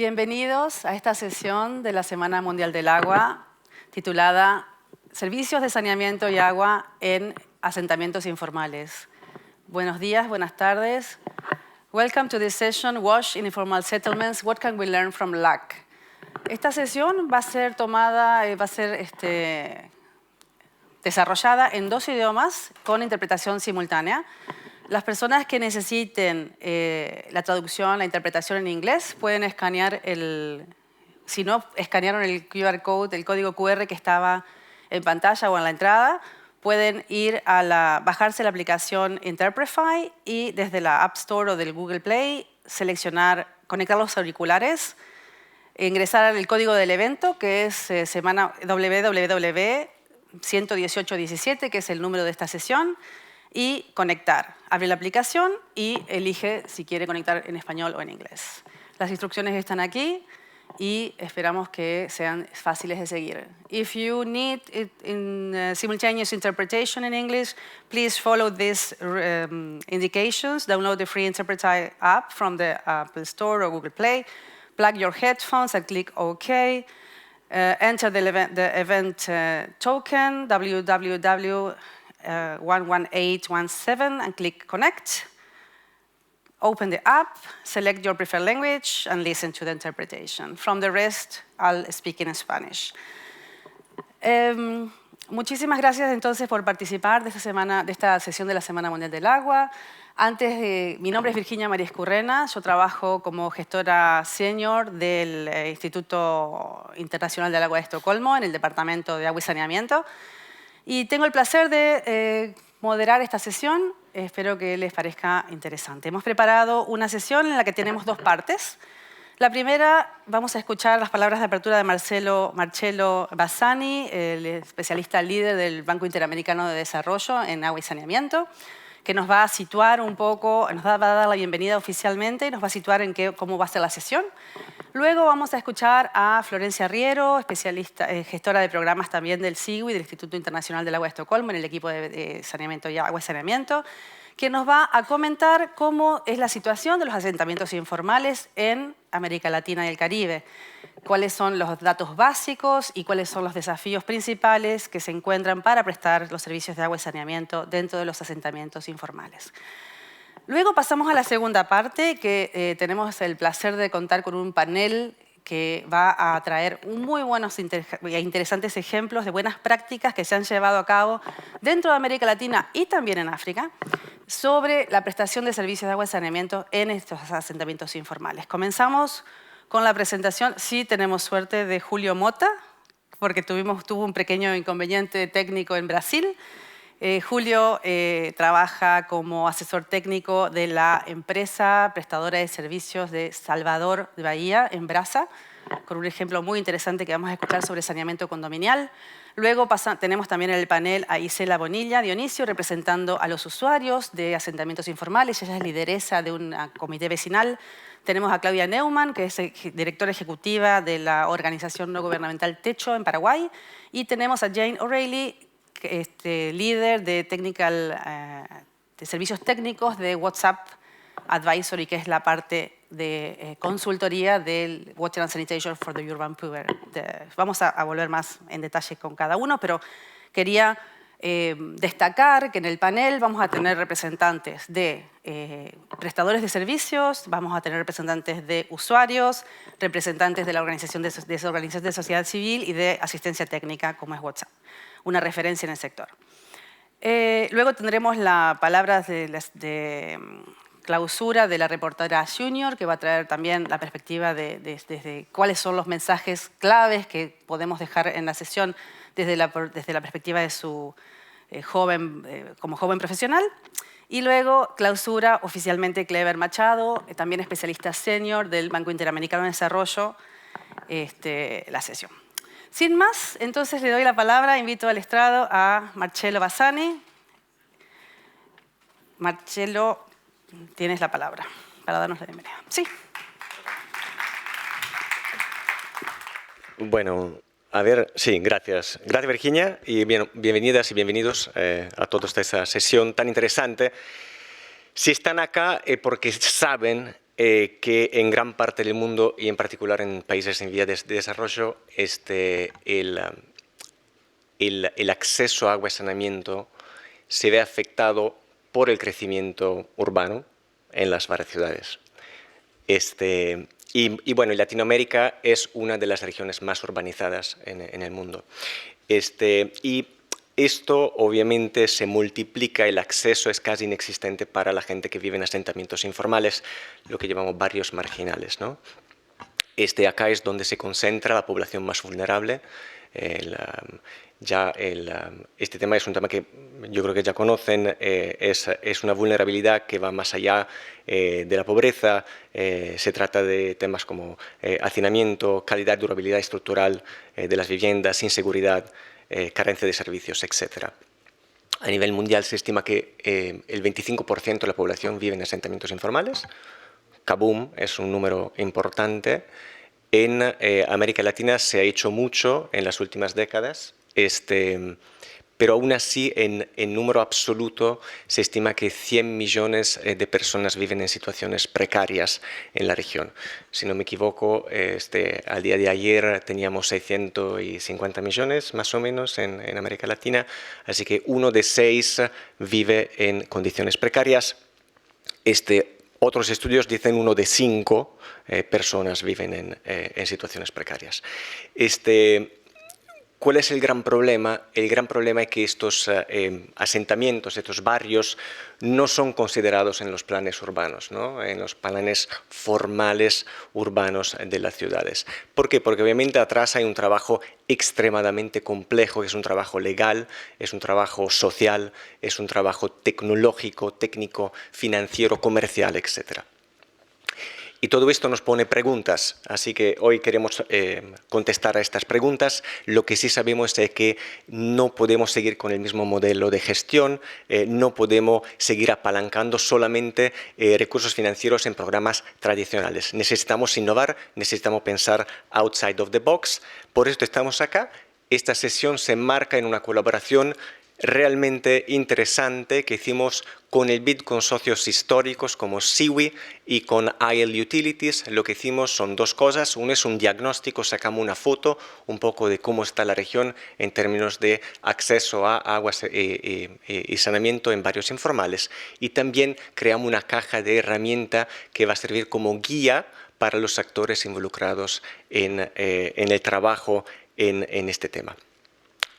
Bienvenidos a esta sesión de la Semana Mundial del Agua, titulada Servicios de Saneamiento y Agua en Asentamientos Informales. Buenos días, buenas tardes. Welcome to this session, WASH in Informal Settlements, What Can We Learn from LAC? Esta sesión va a ser desarrollada en 2 idiomas con interpretación simultánea. Las personas que necesiten la traducción, la interpretación en inglés, pueden escanear si no escanearon el QR code, el código QR que estaba en pantalla o en la entrada, pueden ir a bajarse la aplicación Interprefy y desde la App Store o del Google Play conectar los auriculares, ingresar el código del evento, que es www.11817, que es el número de esta sesión, y conectar. Abre la aplicación y elige si quiere conectar en español o en inglés. Las instrucciones están aquí y esperamos que sean fáciles de seguir. If you need simultaneous interpretation in English, please follow these indications. Download the free Interprefy app from the Apple Store or Google Play. Plug your headphones and click OK. Enter the event token, www.11817, and click Connect. Open the app, select your preferred language, and listen to the interpretation. From the rest, I'll speak in Spanish. Muchísimas gracias entonces por participar de esta sesión de la Semana Mundial del Agua. Mi nombre es Virginia María Escurrena, yo trabajo como gestora senior del Instituto Internacional del Agua de Estocolmo en el Departamento de Agua y Saneamiento. Y tengo el placer de moderar esta sesión. Espero que les parezca interesante. Hemos preparado una sesión en la que tenemos 2 partes. La primera, vamos a escuchar las palabras de apertura de Marcello Bassani, el especialista líder del Banco Interamericano de Desarrollo en Agua y Saneamiento, que nos va a situar un poco, va a dar la bienvenida oficialmente y nos va a situar en cómo va a ser la sesión. Luego vamos a escuchar a Florencia Riero, especialista, gestora de programas también del SIGUI, del Instituto Internacional del Agua de Estocolmo, en el equipo de saneamiento y agua y saneamiento, que nos va a comentar cómo es la situación de los asentamientos informales en América Latina y el Caribe, cuáles son los datos básicos y cuáles son los desafíos principales que se encuentran para prestar los servicios de agua y saneamiento dentro de los asentamientos informales. Luego pasamos a la segunda parte, que tenemos el placer de contar con un panel que va a traer muy buenos e interesantes ejemplos de buenas prácticas que se han llevado a cabo dentro de América Latina y también en África sobre la prestación de servicios de agua y saneamiento en estos asentamientos informales. Comenzamos con la presentación, sí tenemos suerte, de Julio Mota, porque tuvo un pequeño inconveniente técnico en Brasil. Julio trabaja como asesor técnico de la empresa prestadora de servicios de Salvador de Bahía, en Brasa, con un ejemplo muy interesante que vamos a escuchar sobre saneamiento condominial. Luego tenemos también en el panel a Isela Bonilla Dionisio, representando a los usuarios de asentamientos informales. Ella es lideresa de un comité vecinal. Tenemos a Claudia Neumann, que es directora ejecutiva de la organización no gubernamental Techo en Paraguay. Y tenemos a Jane O'Reilly, líder de servicios técnicos de WhatsApp Advisory, que es la parte de consultoría del Water and Sanitation for the Urban Poor. Vamos a volver más en detalle con cada uno, pero quería destacar que en el panel vamos a tener representantes de prestadores de servicios, vamos a tener representantes de usuarios, representantes de la organización de sociedad civil y de asistencia técnica, como es WhatsApp, una referencia en el sector. Luego tendremos las palabras de clausura de la reportera junior, que va a traer también la perspectiva de cuáles son los mensajes claves que podemos dejar en la sesión desde la perspectiva de su como joven profesional. Y luego clausura oficialmente Clever Machado, también especialista senior del Banco Interamericano de Desarrollo, la sesión. Sin más, entonces le doy la palabra, invito al estrado a Marcello Bassani. Marcello, tienes la palabra para darnos la bienvenida. Sí. Bueno, a ver, sí, gracias. Gracias, Virginia, y bienvenidas y bienvenidos a toda esta sesión tan interesante. Si están acá es porque saben que en gran parte del mundo y en particular en países en vías de desarrollo el acceso a agua y saneamiento se ve afectado por el crecimiento urbano en las varias ciudades. Y bueno, Latinoamérica es una de las regiones más urbanizadas en el mundo. Y esto obviamente se multiplica, el acceso es casi inexistente para la gente que vive en asentamientos informales, lo que llamamos barrios marginales, ¿no? Acá es donde se concentra la población más vulnerable. Este tema es un tema que yo creo que ya conocen, es una vulnerabilidad que va más allá de la pobreza, se trata de temas como hacinamiento, calidad, durabilidad estructural de las viviendas, inseguridad, carencia de servicios, etc. A nivel mundial se estima que el 25% de la población vive en asentamientos informales. Kaboom es un número importante. En América Latina se ha hecho mucho en las últimas décadas, pero aún así en número absoluto se estima que 100 millones de personas viven en situaciones precarias en la región. Si no me equivoco, al día de ayer teníamos 650 millones más o menos en América Latina, así que 1 de 6 vive en condiciones precarias. Otros estudios dicen 1 de 5 personas viven en situaciones precarias. ¿Cuál es el gran problema? El gran problema es que estos asentamientos, estos barrios, no son considerados en los planes urbanos, ¿no? En los planes formales urbanos de las ciudades. ¿Por qué? Porque obviamente atrás hay un trabajo extremadamente complejo, que es un trabajo legal, es un trabajo social, es un trabajo tecnológico, técnico, financiero, comercial, etc. Y todo esto nos pone preguntas, así que hoy queremos contestar a estas preguntas. Lo que sí sabemos es que no podemos seguir con el mismo modelo de gestión, no podemos seguir apalancando solamente recursos financieros en programas tradicionales. Necesitamos innovar, necesitamos pensar outside of the box. Por esto estamos acá. Esta sesión se enmarca en una colaboración realmente interesante que hicimos con el BID con socios históricos como Siwi y con IL Utilities. Lo que hicimos son dos cosas. Uno es un diagnóstico, sacamos una foto un poco de cómo está la región en términos de acceso a agua y saneamiento en barrios informales. Y también creamos una caja de herramienta que va a servir como guía para los actores involucrados en el trabajo en este tema.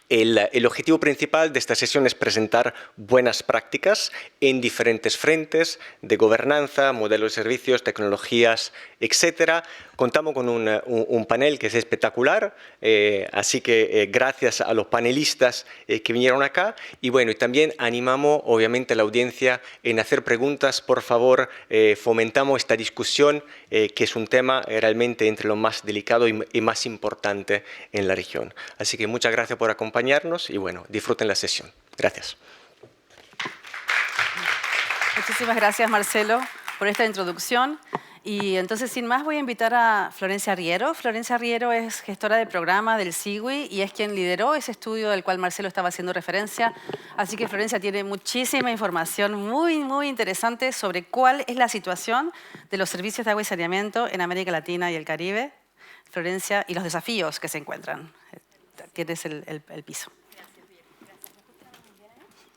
El objetivo principal de esta sesión es presentar buenas prácticas en diferentes frentes de gobernanza, modelos de servicios, tecnologías, etc. Contamos con un panel que es espectacular, así que gracias a los panelistas que vinieron acá. Y bueno, y también animamos obviamente a la audiencia en hacer preguntas, por favor, fomentamos esta discusión, que es un tema realmente entre lo más delicado y más importante en la región. Así que muchas gracias por acompañarnos y bueno, disfruten la sesión. Gracias. Muchísimas gracias, Marcelo, por esta introducción. Y entonces, sin más, voy a invitar a Florencia Riero. Florencia Riero es gestora de programa del SIGUI y es quien lideró ese estudio del cual Marcelo estaba haciendo referencia. Así que Florencia tiene muchísima información muy interesante sobre cuál es la situación de los servicios de agua y saneamiento en América Latina y el Caribe. Florencia, y los desafíos que se encuentran. Tienes el piso.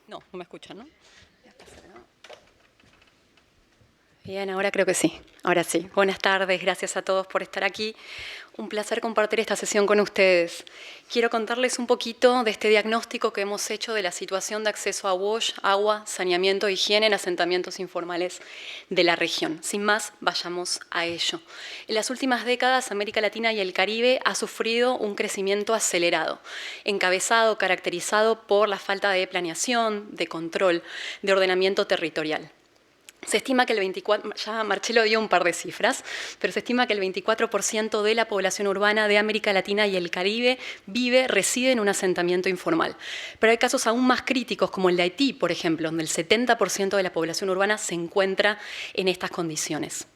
No me escuchan, ¿no? Bien, ahora creo que sí. Ahora sí. Buenas tardes, gracias a todos por estar aquí. Un placer compartir esta sesión con ustedes. Quiero contarles un poquito de este diagnóstico que hemos hecho de la situación de acceso a WASH, agua, saneamiento e higiene en asentamientos informales de la región. Sin más, vayamos a ello. En las últimas décadas, América Latina y el Caribe ha sufrido un crecimiento acelerado, encabezado, caracterizado por la falta de planeación, de control, de ordenamiento territorial. Se estima que el 24%, ya Marcelo dio un par de cifras, pero se estima que el 24% de la población urbana de América Latina y el Caribe reside en un asentamiento informal. Pero hay casos aún más críticos, como el de Haití, por ejemplo, donde el 70% de la población urbana se encuentra en estas condiciones.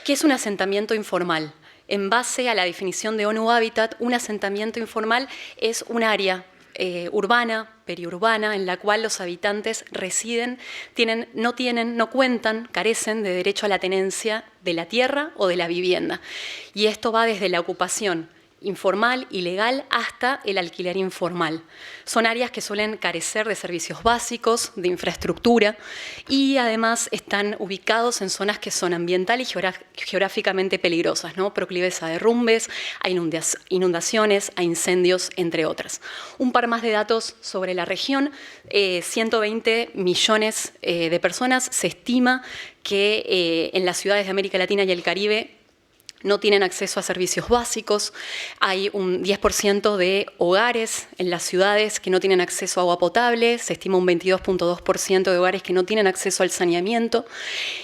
¿Qué es un asentamiento informal? En base a la definición de ONU Habitat, un asentamiento informal es un área urbana, periurbana, en la cual los habitantes residen, no cuentan, carecen de derecho a la tenencia de la tierra o de la vivienda. Y esto va desde la ocupación informal, ilegal, hasta el alquiler informal. Son áreas que suelen carecer de servicios básicos, de infraestructura, y además están ubicados en zonas que son ambiental y geográficamente peligrosas, ¿no? Proclives a derrumbes, a inundaciones, a incendios, entre otras. Un par más de datos sobre la región. 120 millones de personas se estima que en las ciudades de América Latina y el Caribe no tienen acceso a servicios básicos. Hay un 10% de hogares en las ciudades que no tienen acceso a agua potable. Se estima un 22.2% de hogares que no tienen acceso al saneamiento.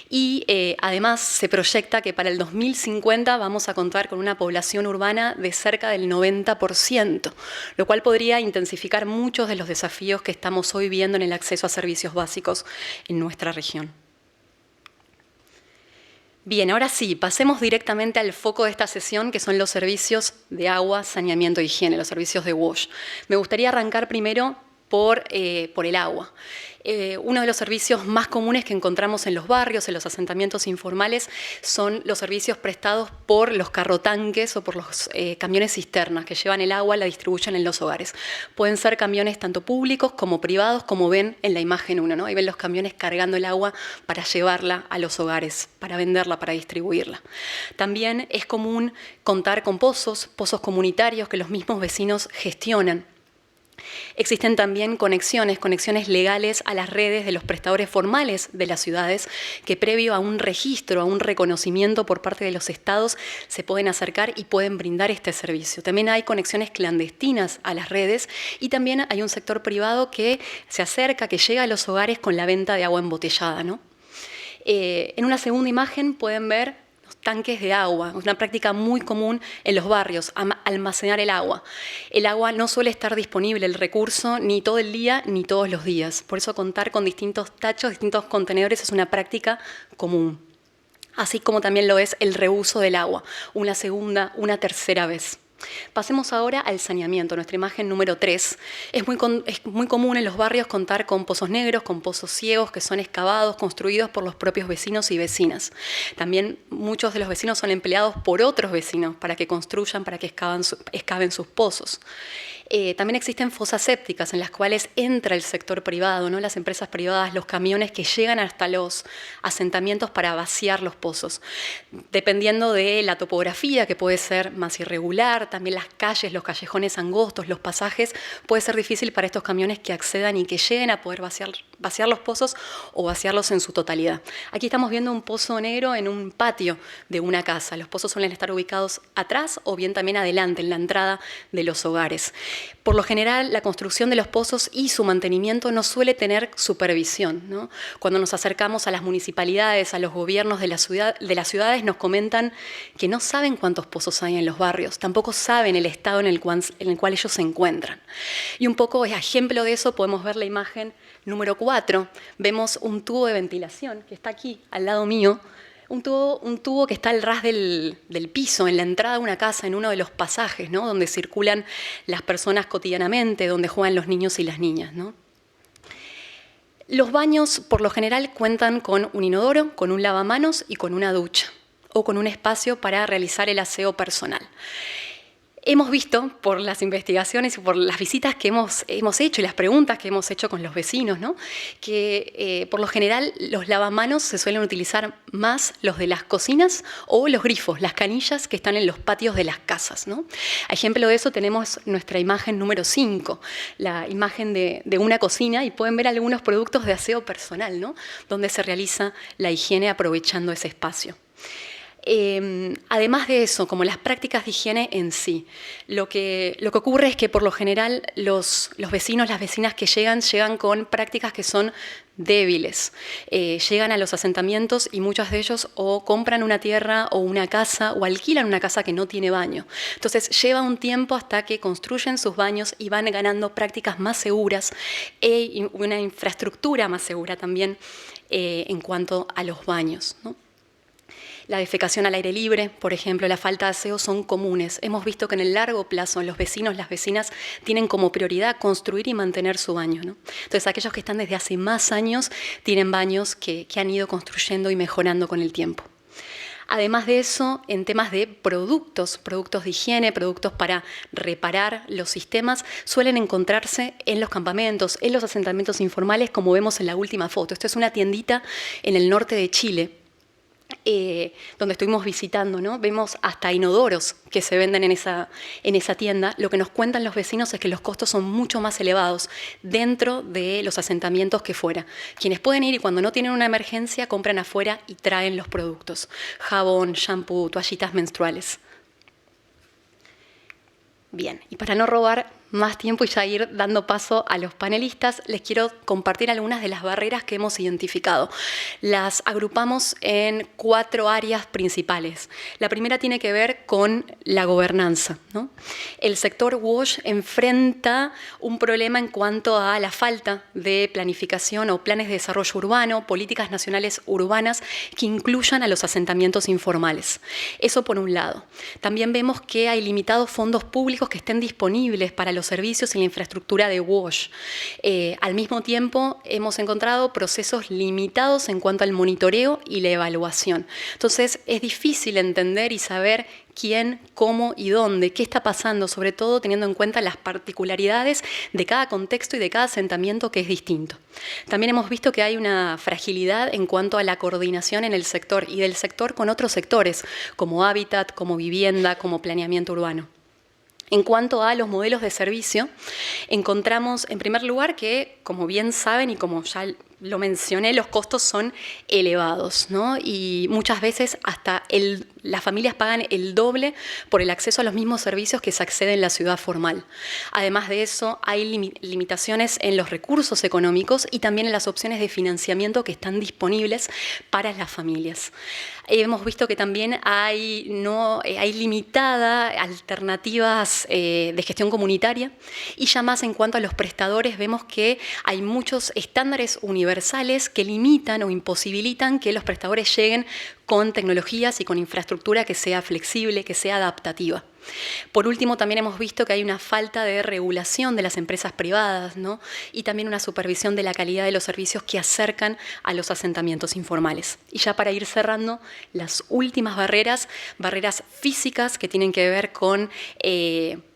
Y además se proyecta que para el 2050 vamos a contar con una población urbana de cerca del 90%, lo cual podría intensificar muchos de los desafíos que estamos hoy viendo en el acceso a servicios básicos en nuestra región. Bien, ahora sí, pasemos directamente al foco de esta sesión, que son los servicios de agua, saneamiento e higiene, los servicios de WASH. Me gustaría arrancar primero por el agua. Uno de los servicios más comunes que encontramos en los barrios, en los asentamientos informales, son los servicios prestados por los carrotanques o por los camiones cisternas que llevan el agua y la distribuyen en los hogares. Pueden ser camiones tanto públicos como privados, como ven en la imagen 1, ¿no? Ahí ven los camiones cargando el agua para llevarla a los hogares, para venderla, para distribuirla. También es común contar con pozos comunitarios que los mismos vecinos gestionan. Existen también conexiones legales a las redes de los prestadores formales de las ciudades que previo a un registro, a un reconocimiento por parte de los estados, se pueden acercar y pueden brindar este servicio. También hay conexiones clandestinas a las redes y también hay un sector privado que se acerca, que llega a los hogares con la venta de agua embotellada, ¿no? En una segunda imagen pueden ver tanques de agua, es una práctica muy común en los barrios, almacenar el agua. El agua no suele estar disponible, el recurso, ni todo el día ni todos los días. Por eso contar con distintos tachos, distintos contenedores es una práctica común. Así como también lo es el reuso del agua, una segunda, una tercera vez. Pasemos ahora al saneamiento, nuestra imagen número 3. Es muy común en los barrios contar con pozos negros, con pozos ciegos que son excavados, construidos por los propios vecinos y vecinas. También muchos de los vecinos son empleados por otros vecinos para que construyan, para que excaven sus pozos. También existen fosas sépticas en las cuales entra el sector privado, ¿no? Las empresas privadas, los camiones que llegan hasta los asentamientos para vaciar los pozos. Dependiendo de la topografía, que puede ser más irregular, también las calles, los callejones angostos, los pasajes, puede ser difícil para estos camiones que accedan y que lleguen a poder vaciar los pozos o vaciarlos en su totalidad. Aquí estamos viendo un pozo negro en un patio de una casa. Los pozos suelen estar ubicados atrás o bien también adelante, en la entrada de los hogares. Por lo general, la construcción de los pozos y su mantenimiento no suele tener supervisión, ¿no? Cuando nos acercamos a las municipalidades, a los gobiernos de las ciudades, nos comentan que no saben cuántos pozos hay en los barrios, tampoco saben el estado en el cual ellos se encuentran. Y un poco, ejemplo de eso, podemos ver la imagen número 4. Vemos un tubo de ventilación que está aquí, al lado mío, un tubo que está al ras del piso, en la entrada de una casa, en uno de los pasajes, ¿no? Donde circulan las personas cotidianamente, donde juegan los niños y las niñas, ¿no? Los baños, por lo general, cuentan con un inodoro, con un lavamanos y con una ducha, o con un espacio para realizar el aseo personal. Hemos visto por las investigaciones y por las visitas que hemos hecho y las preguntas que hemos hecho con los vecinos, ¿no? Que por lo general los lavamanos se suelen utilizar más los de las cocinas o los grifos, las canillas que están en los patios de las casas, ¿no? A ejemplo de eso tenemos nuestra imagen número 5, la imagen de una cocina, y pueden ver algunos productos de aseo personal, ¿no? Donde se realiza la higiene aprovechando ese espacio. Además de eso, como las prácticas de higiene en sí, lo que ocurre es que por lo general los vecinos, las vecinas que llegan con prácticas que son débiles. Llegan a los asentamientos y muchos de ellos o compran una tierra o una casa o alquilan una casa que no tiene baño. Entonces lleva un tiempo hasta que construyen sus baños y van ganando prácticas más seguras y una infraestructura más segura también en cuanto a los baños, ¿no? La defecación al aire libre, por ejemplo, la falta de aseo son comunes. Hemos visto que en el largo plazo los vecinos, las vecinas tienen como prioridad construir y mantener su baño, ¿no? Entonces aquellos que están desde hace más años tienen baños que han ido construyendo y mejorando con el tiempo. Además de eso, en temas de productos de higiene, productos para reparar los sistemas, suelen encontrarse en los campamentos, en los asentamientos informales, como vemos en la última foto. Esto es una tiendita en el norte de Chile, donde estuvimos visitando, ¿no? Vemos hasta inodoros que se venden en esa tienda. Lo que nos cuentan los vecinos es que los costos son mucho más elevados dentro de los asentamientos que fuera. Quienes pueden ir y cuando no tienen una emergencia compran afuera y traen los productos. Jabón, shampoo, toallitas menstruales. Bien, y para no robar más tiempo y ya ir dando paso a los panelistas, les quiero compartir algunas de las barreras que hemos identificado. Las agrupamos en 4 áreas principales. La primera tiene que ver con la gobernanza, ¿no? El sector WASH enfrenta un problema en cuanto a la falta de planificación o planes de desarrollo urbano, políticas nacionales urbanas que incluyan a los asentamientos informales. Eso por un lado. También vemos que hay limitados fondos públicos que estén disponibles para los servicios y la infraestructura de WASH. Al mismo tiempo, hemos encontrado procesos limitados en cuanto al monitoreo y la evaluación. Entonces, es difícil entender y saber quién, cómo y dónde, qué está pasando, sobre todo teniendo en cuenta las particularidades de cada contexto y de cada asentamiento que es distinto. También hemos visto que hay una fragilidad en cuanto a la coordinación en el sector y del sector con otros sectores, como hábitat, como vivienda, como planeamiento urbano. En cuanto a los modelos de servicio, encontramos en primer lugar que, como bien saben y como ya lo mencioné, los costos son elevados, ¿no? Y muchas veces hasta las familias pagan el doble por el acceso a los mismos servicios que se accede en la ciudad formal. Además de eso, hay limitaciones en los recursos económicos y también en las opciones de financiamiento que están disponibles para las familias. Hemos visto que también hay limitadas alternativas de gestión comunitaria y ya más en cuanto a los prestadores vemos que hay muchos estándares universales que limitan o imposibilitan que los prestadores lleguen con tecnologías y con infraestructura que sea flexible, que sea adaptativa. Por último, también hemos visto que hay una falta de regulación de las empresas privadas, ¿no? Y también una supervisión de la calidad de los servicios que acercan a los asentamientos informales. Y ya para ir cerrando, las últimas barreras físicas que tienen que ver con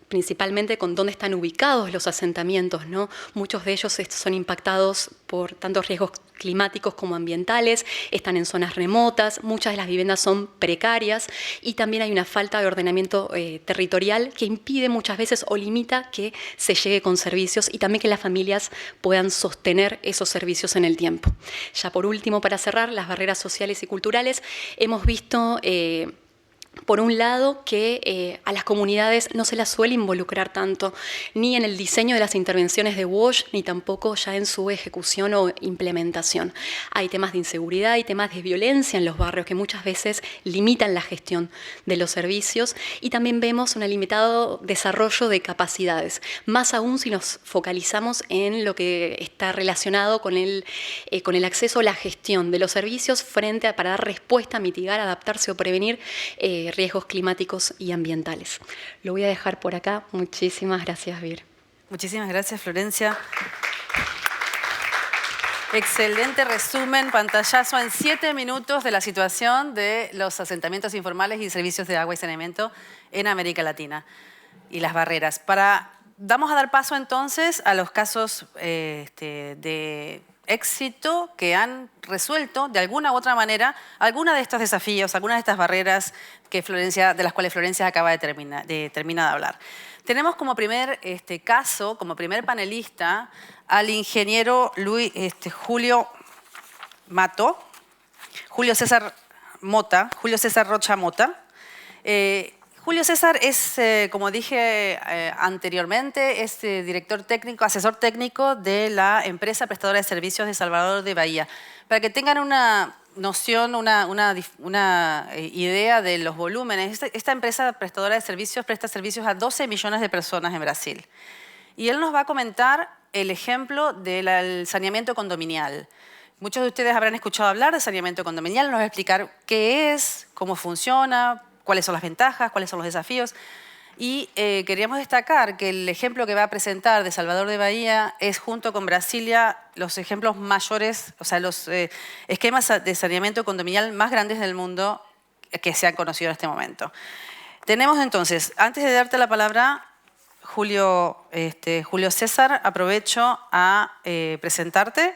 principalmente con dónde están ubicados los asentamientos, ¿no? Muchos de ellos son impactados por tantos riesgos climáticos como ambientales, están en zonas remotas, muchas de las viviendas son precarias y también hay una falta de ordenamiento territorial que impide muchas veces o limita que se llegue con servicios y también que las familias puedan sostener esos servicios en el tiempo. Ya por último, para cerrar, las barreras sociales y culturales, hemos visto por un lado, que a las comunidades no se las suele involucrar tanto, ni en el diseño de las intervenciones de WASH, ni tampoco ya en su ejecución o implementación. Hay temas de inseguridad y temas de violencia en los barrios que muchas veces limitan la gestión de los servicios y también vemos un limitado desarrollo de capacidades, más aún si nos focalizamos en lo que está relacionado con el acceso a la gestión de los servicios para dar respuesta, mitigar, adaptarse o prevenir riesgos climáticos y ambientales. Lo voy a dejar por acá. Muchísimas gracias, Vir. Muchísimas gracias, Florencia. Excelente resumen, pantallazo en 7 minutos de la situación de los asentamientos informales y servicios de agua y saneamiento en América Latina y las barreras. Vamos a dar paso entonces a los casos de éxito que han resuelto de alguna u otra manera alguna de estos desafíos, algunas de estas barreras de las cuales Florencia acaba de terminar de hablar. Tenemos como primer caso, como primer panelista, al ingeniero Julio César Rocha Mota. Julio César es, como dije anteriormente, es director técnico, asesor técnico de la empresa prestadora de servicios de Salvador de Bahía. Para que tengan una noción, una idea de los volúmenes, esta empresa prestadora de servicios presta servicios a 12 millones de personas en Brasil. Y él nos va a comentar el ejemplo del saneamiento condominial. Muchos de ustedes habrán escuchado hablar de saneamiento condominial. Nos va a explicar qué es, cómo funciona, cuáles son las ventajas, cuáles son los desafíos. Y queríamos destacar que el ejemplo que va a presentar de Salvador de Bahía es, junto con Brasilia, los ejemplos mayores, o sea, los esquemas de saneamiento condominial más grandes del mundo que se han conocido en este momento. Tenemos entonces, antes de darte la palabra, Julio César, aprovecho a presentarte.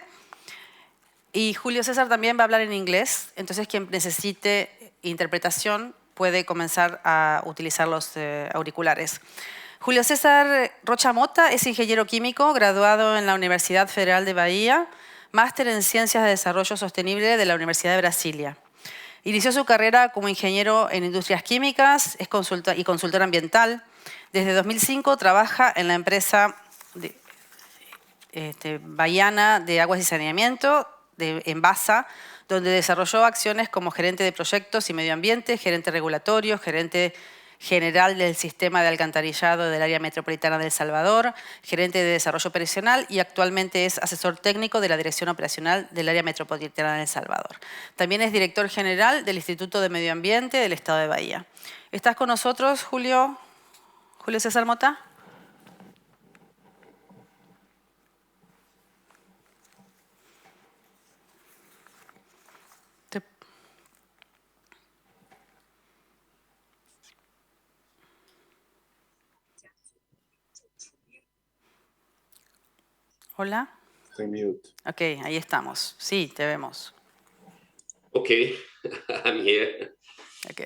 Y Julio César también va a hablar en inglés, entonces quien necesite interpretación puede comenzar a utilizar los auriculares. Julio César Rocha Mota es ingeniero químico, graduado en la Universidad Federal de Bahía, máster en Ciencias de Desarrollo Sostenible de la Universidad de Brasilia. Inició su carrera como ingeniero en industrias químicas y consultor ambiental. Desde 2005 trabaja en la empresa bahiana de aguas y saneamiento, en BASA, donde desarrolló acciones como gerente de proyectos y medio ambiente, gerente regulatorio, gerente general del sistema de alcantarillado del área metropolitana de El Salvador, gerente de desarrollo operacional y actualmente es asesor técnico de la dirección operacional del área metropolitana de El Salvador. También es director general del Instituto de Medio Ambiente del Estado de Bahía. ¿Estás con nosotros, Julio César Mota? Hola. Estoy mute. Ok, ahí estamos. Sí, te vemos. Okay, I'm here. Ok.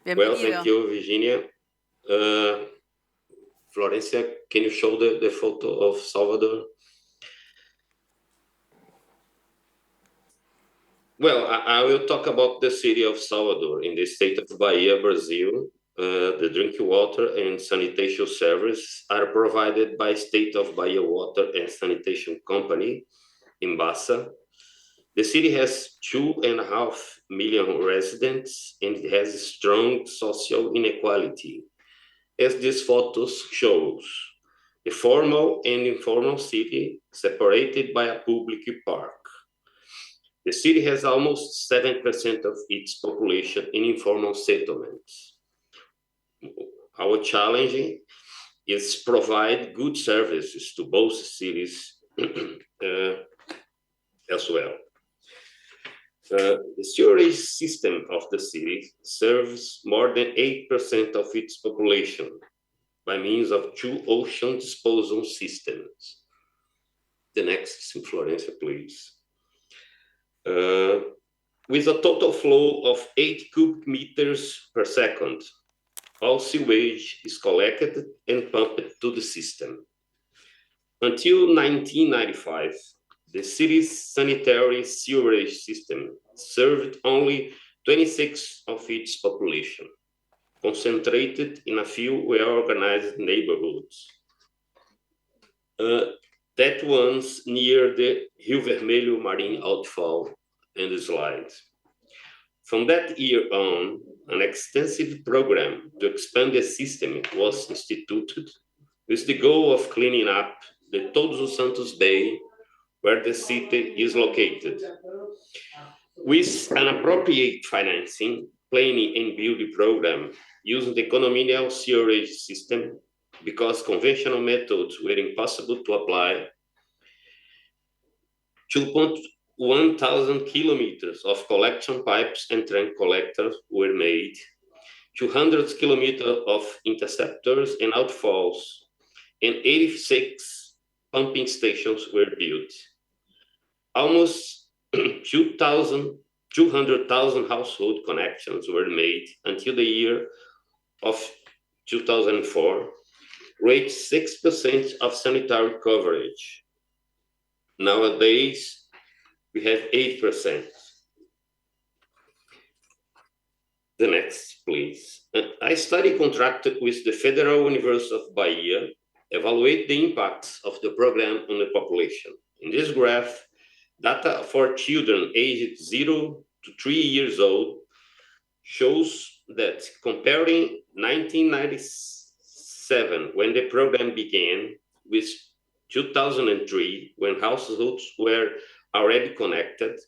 Well, Bienvenido. thank you, Virginia. Florencia, can you show the photo of Salvador? Well, I will talk about the city of Salvador in the state of Bahia, Brazil. The drinking water and sanitation service are provided by State of Bahia Water and Sanitation Company, Embasa. The city has 2.5 million residents and it has strong social inequality. As these photos shows, the formal and informal city separated by a public park. The city has almost 7% of its population in informal settlements. Our challenge is provide good services to both cities as well. The sewerage system of the city serves more than 8% of its population by means of 2 ocean disposal systems. The next, Florencia, please. With a total flow of 8 cubic meters per second, all sewage is collected and pumped to the system. Until 1995, the city's sanitary sewerage system served only 26% of its population, concentrated in a few well-organized neighborhoods. That one's near the Rio Vermelho marine outfall in the slide. From that year on, an extensive program to expand the system was instituted with the goal of cleaning up the Todos os Santos Bay, where the city is located. With an appropriate financing, planning and building program using the condominial sewerage system, because conventional methods were impossible to apply, 2,100 kilometers of collection pipes and trunk collectors were made, 200 kilometers of interceptors and outfalls, and 86 pumping stations were built. Almost 200,000 household connections were made until the year of 2004, reached 6% of sanitary coverage. Nowadays, we have 8%. The next, please. I study contracted with the Federal University of Bahia, evaluate the impacts of the program on the population. In this graph, data for children aged 0 to 3 years old shows that comparing 1997, when the program began, with 2003, when households were already connected,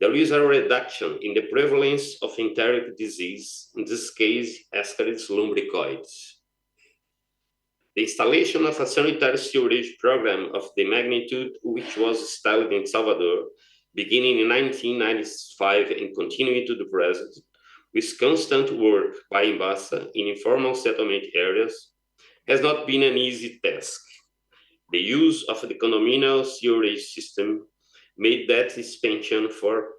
there is a reduction in the prevalence of enteric disease, in this case, Ascaris lumbricoides. The installation of a sanitary sewerage program of the magnitude which was established in Salvador, beginning in 1995 and continuing to the present, with constant work by Embasa in informal settlement areas, has not been an easy task. The use of the condominial sewerage system made that expansion for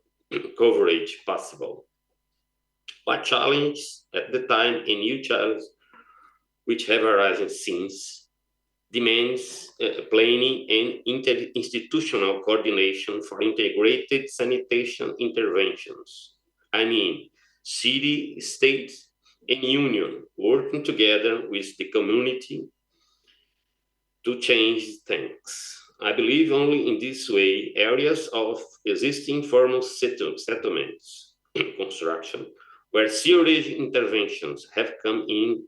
coverage possible. What challenge at the time and new challenges which have arisen since demands planning and interinstitutional coordination for integrated sanitation interventions. I mean, city, state, and union working together with the community to change things. I believe only in this way areas of existing formal settlements construction where sewerage interventions have come in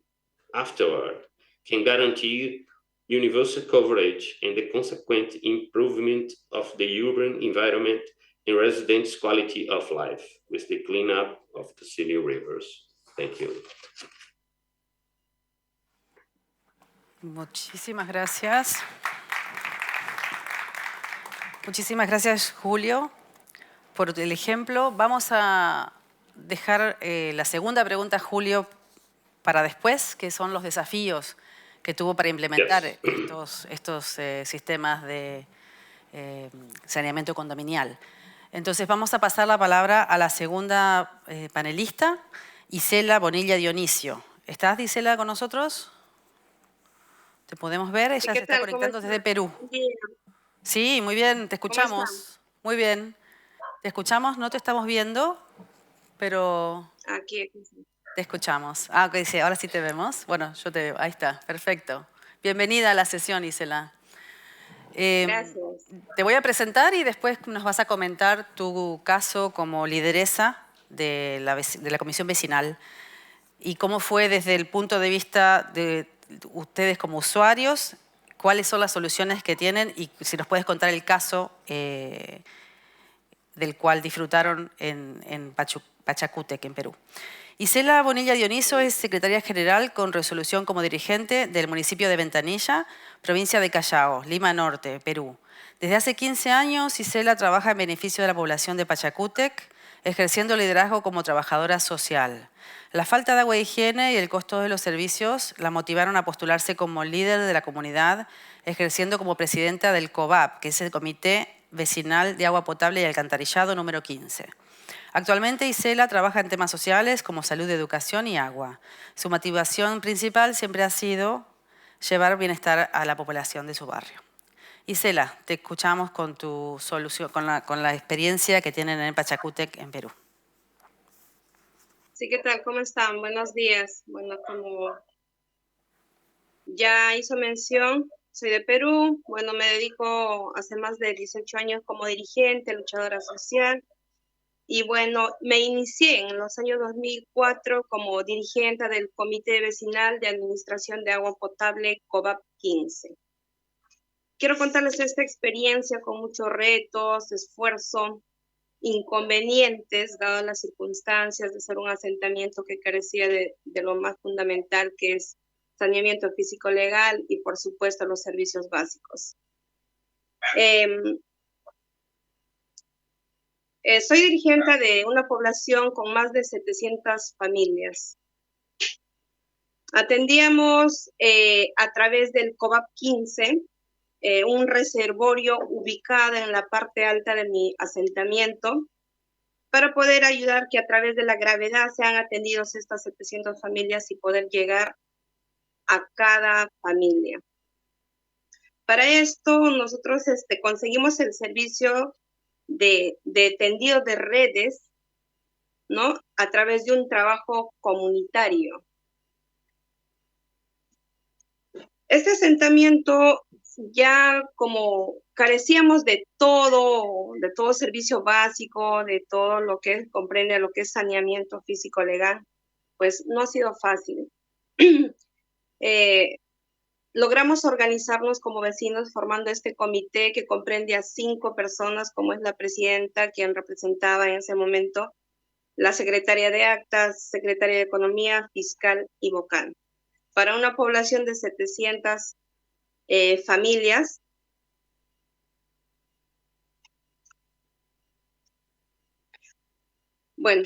afterward can guarantee universal coverage and the consequent improvement of the urban environment and residents' quality of life with the cleanup of the city rivers. Thank you. Muchísimas gracias. Muchísimas gracias, Julio, por el ejemplo. Vamos a dejar la segunda pregunta, Julio, para después, que son los desafíos que tuvo para implementar estos sistemas de saneamiento condominial. Entonces vamos a pasar la palabra a la segunda panelista, Isela Bonilla Dionisio. ¿Estás, Isela, con nosotros? ¿Te podemos ver? Ella se está conectando desde Perú. Bien. Sí, muy bien, te escuchamos. Muy bien. Te escuchamos, no te estamos viendo, pero Aquí. te escuchamos. Ah, ok, sí, ahora sí te vemos. Bueno, yo te veo. Ahí está, perfecto. Bienvenida a la sesión, Isela. Gracias. Te voy a presentar y después nos vas a comentar tu caso como lideresa de la Comisión Vecinal y cómo fue desde el punto de vista de ustedes como usuarios, cuáles son las soluciones que tienen y si nos puedes contar el caso del cual disfrutaron en Pachacútec, en Perú. Isela Bonilla Dioniso es secretaria general con resolución como dirigente del municipio de Ventanilla, provincia de Callao, Lima Norte, Perú. Desde hace 15 años, Isela trabaja en beneficio de la población de Pachacútec, ejerciendo liderazgo como trabajadora social. La falta de agua e higiene y el costo de los servicios la motivaron a postularse como líder de la comunidad, ejerciendo como presidenta del COVAP, que es el Comité Vecinal de Agua Potable y Alcantarillado número 15. Actualmente Isela trabaja en temas sociales como salud, educación y agua. Su motivación principal siempre ha sido llevar bienestar a la población de su barrio. Isela, te escuchamos con tu solución, con la experiencia que tienen en Pachacútec, en Perú. Sí, ¿qué tal? ¿Cómo están? Buenos días. Bueno, como ya hizo mención, soy de Perú. Bueno, me dedico hace más de 18 años como dirigente, luchadora social. Y bueno, me inicié en los años 2004 como dirigente del Comité Vecinal de Administración de Agua Potable COVAP 15. Quiero contarles esta experiencia con muchos retos, esfuerzo, inconvenientes, dadas las circunstancias de ser un asentamiento que carecía de lo más fundamental, que es saneamiento físico-legal y, por supuesto, los servicios básicos. Soy dirigente de una población con más de 700 familias. Atendíamos a través del COVAP 15, un reservorio ubicado en la parte alta de mi asentamiento, para poder ayudar que a través de la gravedad sean atendidos estas 700 familias y poder llegar a cada familia. Para esto, nosotros conseguimos el servicio de tendido de redes, ¿no? A través de un trabajo comunitario. Este asentamiento, ya como carecíamos de todo servicio básico, de todo lo que comprende lo que es saneamiento físico legal, pues no ha sido fácil. logramos organizarnos como vecinos formando este comité que comprende a 5 personas, como es la presidenta, quien representaba en ese momento, la secretaria de actas, secretaria de economía, fiscal y vocal. Para una población de 700 familias. Bueno,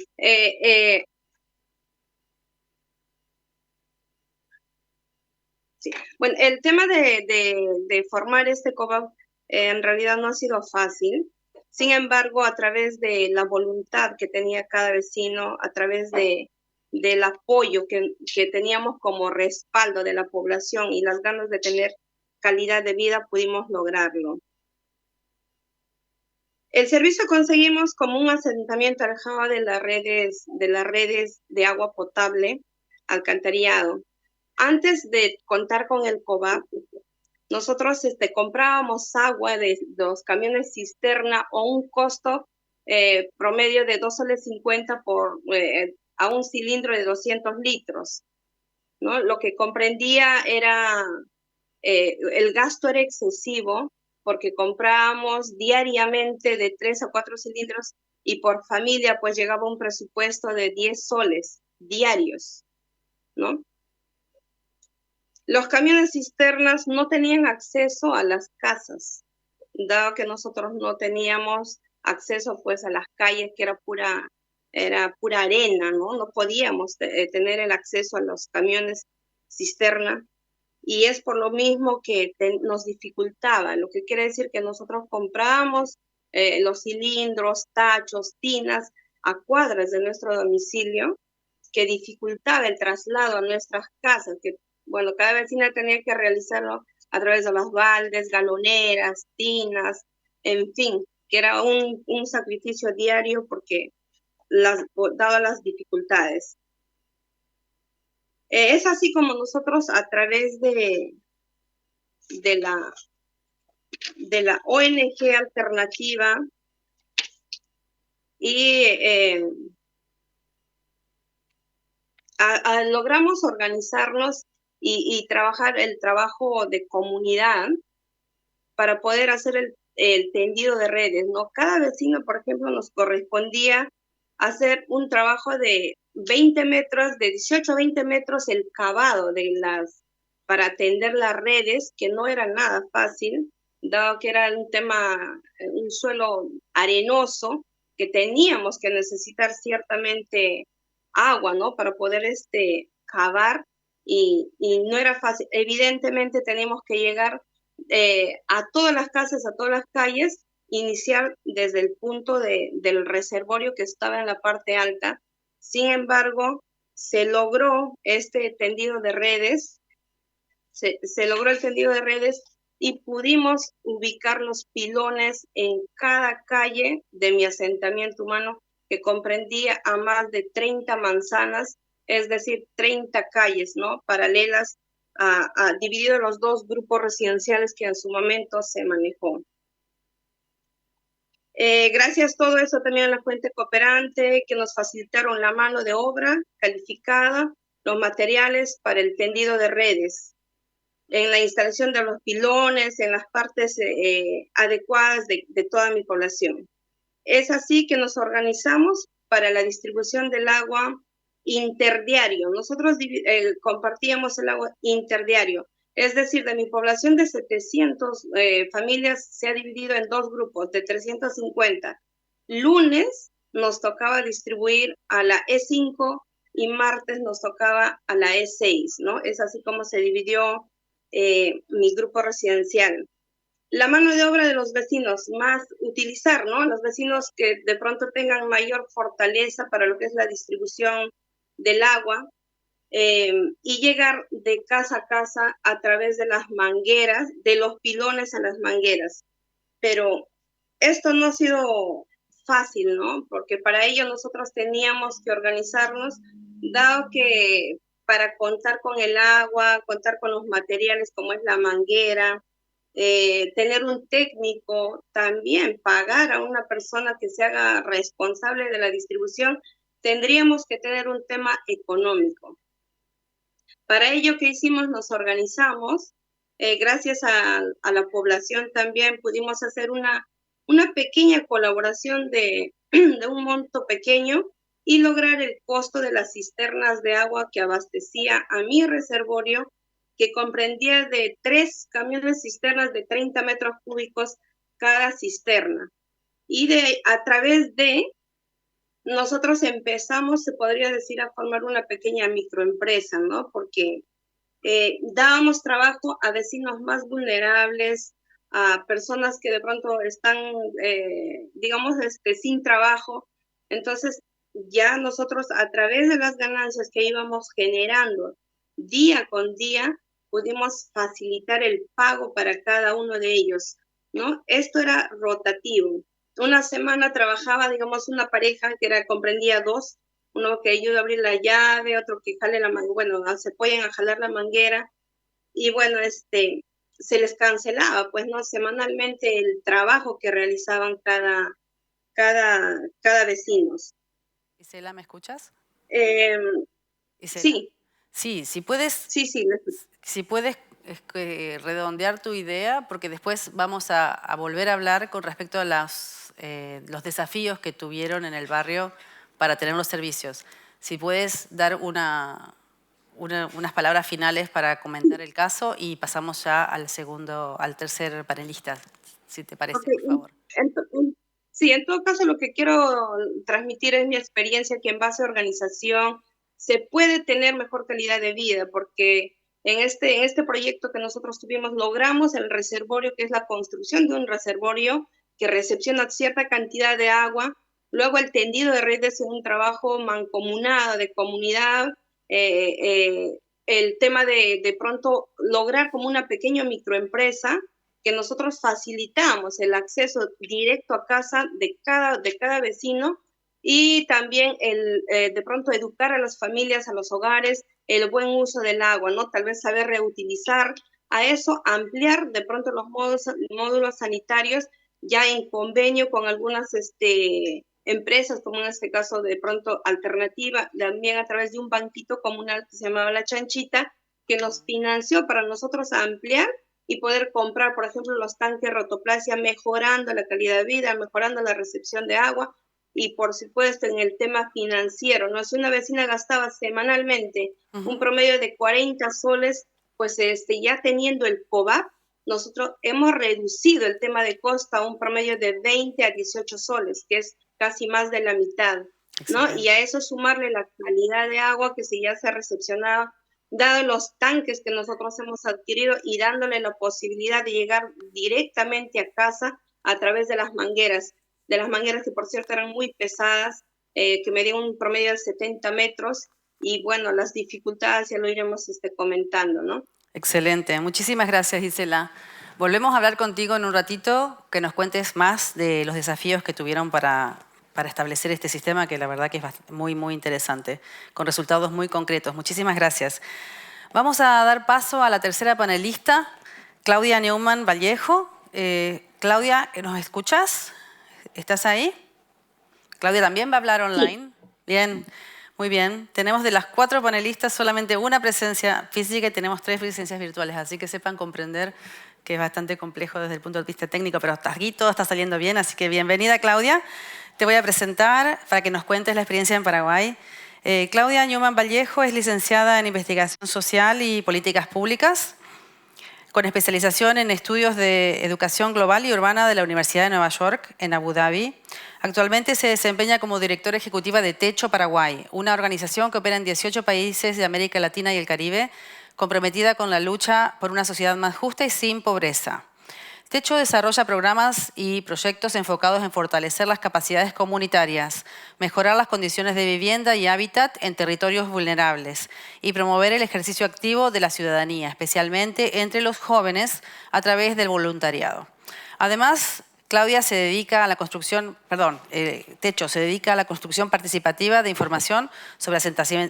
sí. Bueno, el tema de formar este COBAP en realidad no ha sido fácil. Sin embargo, a través de la voluntad que tenía cada vecino, a través del apoyo que teníamos como respaldo de la población y las ganas de tener calidad de vida, pudimos lograrlo. El servicio conseguimos como un asentamiento alejado de las redes de agua potable, alcantarillado. Antes de contar con el COBAP, nosotros comprábamos agua de los camiones cisterna a un costo promedio de 2,50 soles a un cilindro de 200 litros, ¿no? Lo que comprendía era, el gasto era excesivo porque comprábamos diariamente de 3 a 4 cilindros y por familia pues llegaba un presupuesto de 10 soles diarios, ¿no? Los camiones cisternas no tenían acceso a las casas, dado que nosotros no teníamos acceso pues a las calles, que era pura arena, ¿no? No podíamos tener el acceso a los camiones cisterna, y es por lo mismo que nos dificultaba, lo que quiere decir que nosotros comprábamos los cilindros, tachos, tinas a cuadras de nuestro domicilio, que dificultaba el traslado a nuestras casas, que bueno, cada vecina tenía que realizarlo a través de los baldes, galoneras, tinas, en fin, que era un sacrificio diario porque dadas las dificultades. Es así como nosotros a través de la ONG alternativa y logramos organizarnos y trabajar el trabajo de comunidad para poder hacer el tendido de redes, ¿no? Cada vecino, por ejemplo, nos correspondía hacer un trabajo de 20 metros, de 18 a 20 metros, el cavado para atender las redes, que no era nada fácil, dado que era un tema, un suelo arenoso, que teníamos que necesitar ciertamente agua, ¿no? Para poder cavar, y no era fácil. Evidentemente teníamos que llegar a todas las casas, a todas las calles, iniciar desde el punto del reservorio que estaba en la parte alta. Sin embargo, se logró este tendido de redes, se logró el tendido de redes y pudimos ubicar los pilones en cada calle de mi asentamiento humano, que comprendía a más de 30 manzanas, es decir, 30 calles, ¿no? Paralelas, dividido en los 2 grupos residenciales que en su momento se manejó. Gracias a todo eso también a la fuente cooperante, que nos facilitaron la mano de obra calificada, los materiales para el tendido de redes, en la instalación de los pilones, en las partes adecuadas de toda mi población. Es así que nos organizamos para la distribución del agua interdiario. Nosotros compartíamos el agua interdiario, es decir, de mi población de 700 familias se ha dividido en 2 grupos de 350. Lunes nos tocaba distribuir a la E5 y martes nos tocaba a la E6, ¿no? Es así como se dividió mi grupo residencial. La mano de obra de los vecinos, más utilizar, ¿no? Los vecinos que de pronto tengan mayor fortaleza para lo que es la distribución del agua, y llegar de casa a casa a través de las mangueras, de los pilones a las mangueras. Pero esto no ha sido fácil, ¿no? Porque para ello nosotros teníamos que organizarnos, dado que para contar con el agua, contar con los materiales como es la manguera, tener un técnico, también pagar a una persona que se haga responsable de la distribución, tendríamos que tener un tema económico. Para ello, ¿qué hicimos? Nos organizamos gracias a la población también pudimos hacer una pequeña colaboración de un monto pequeño y lograr el costo de las cisternas de agua que abastecía a mi reservorio, que comprendía de 3 camiones cisternas de 30 metros cúbicos cada cisterna. Y a través de nosotros empezamos, se podría decir, a formar una pequeña microempresa, ¿no? Porque dábamos trabajo a vecinos más vulnerables, a personas que de pronto están, digamos, sin trabajo. Entonces, ya nosotros a través de las ganancias que íbamos generando día con día, pudimos facilitar el pago para cada uno de ellos, ¿no? Esto era rotativo. Una semana trabajaba, digamos, una pareja que comprendía 2, uno que ayuda a abrir la llave, otro que jale la manguera, bueno, se apoyan a jalar la manguera, y bueno, se les cancelaba, pues, ¿no? Semanalmente el trabajo que realizaban cada vecinos. Isela, ¿me escuchas? Isela. Sí. Sí, si puedes... Sí. Si puedes redondear tu idea, porque después vamos a volver a hablar con respecto a los desafíos que tuvieron en el barrio para tener los servicios. Si puedes dar unas palabras finales para comentar el caso y pasamos ya al tercer panelista, si te parece, okay, por favor. Sí, en todo caso lo que quiero transmitir es mi experiencia, que en base a organización se puede tener mejor calidad de vida, porque en este proyecto que nosotros tuvimos logramos el reservorio, que es la construcción de un reservorio que recepciona cierta cantidad de agua. Luego el tendido de redes es un trabajo mancomunado de comunidad. El tema de pronto lograr como una pequeña microempresa que nosotros facilitamos el acceso directo a casa de cada vecino, y también de pronto educar a las familias, a los hogares, el buen uso del agua, ¿no? Tal vez saber reutilizar, a eso ampliar de pronto los módulos sanitarios ya en convenio con algunas empresas, como en este caso de pronto Alternativa, también a través de un banquito comunal que se llamaba La Chanchita, que nos financió para nosotros ampliar y poder comprar, por ejemplo, los tanques Rotoplasia, mejorando la calidad de vida, mejorando la recepción de agua, y por supuesto en el tema financiero, ¿no? Si una vecina gastaba semanalmente un promedio de 40 soles, pues ya teniendo el COVAP, nosotros hemos reducido el tema de costo a un promedio de 20 a 18 soles, que es casi más de la mitad, ¿no? Excelente. Y a eso sumarle la calidad de agua que ya se ha recepcionado, dado los tanques que nosotros hemos adquirido y dándole la posibilidad de llegar directamente a casa a través de las mangueras que por cierto eran muy pesadas, que medían un promedio de 70 metros, y bueno, las dificultades ya lo iremos comentando, ¿no? Excelente, muchísimas gracias, Isela. Volvemos a hablar contigo en un ratito, que nos cuentes más de los desafíos que tuvieron para establecer este sistema, que la verdad que es muy, muy interesante, con resultados muy concretos. Muchísimas gracias. Vamos a dar paso a la tercera panelista, Claudia Neumann Vallejo. Claudia, ¿nos escuchas? ¿Estás ahí? Claudia también va a hablar online. Sí. Bien, muy bien. Tenemos de las 4 panelistas solamente una presencia física y tenemos 3 presencias virtuales, así que sepan comprender que es bastante complejo desde el punto de vista técnico, pero hasta aquí todo está saliendo bien, así que bienvenida, Claudia. Te voy a presentar para que nos cuentes la experiencia en Paraguay. Claudia Neumann Vallejo es licenciada en Investigación Social y Políticas Públicas, con especialización en estudios de educación global y urbana de la Universidad de Nueva York, en Abu Dhabi. Actualmente se desempeña como directora ejecutiva de Techo Paraguay, una organización que opera en 18 países de América Latina y el Caribe, comprometida con la lucha por una sociedad más justa y sin pobreza. Techo desarrolla programas y proyectos enfocados en fortalecer las capacidades comunitarias, mejorar las condiciones de vivienda y hábitat en territorios vulnerables y promover el ejercicio activo de la ciudadanía, especialmente entre los jóvenes, a través del voluntariado. Además, Claudia se dedica a la construcción, Techo se dedica a la construcción participativa de información sobre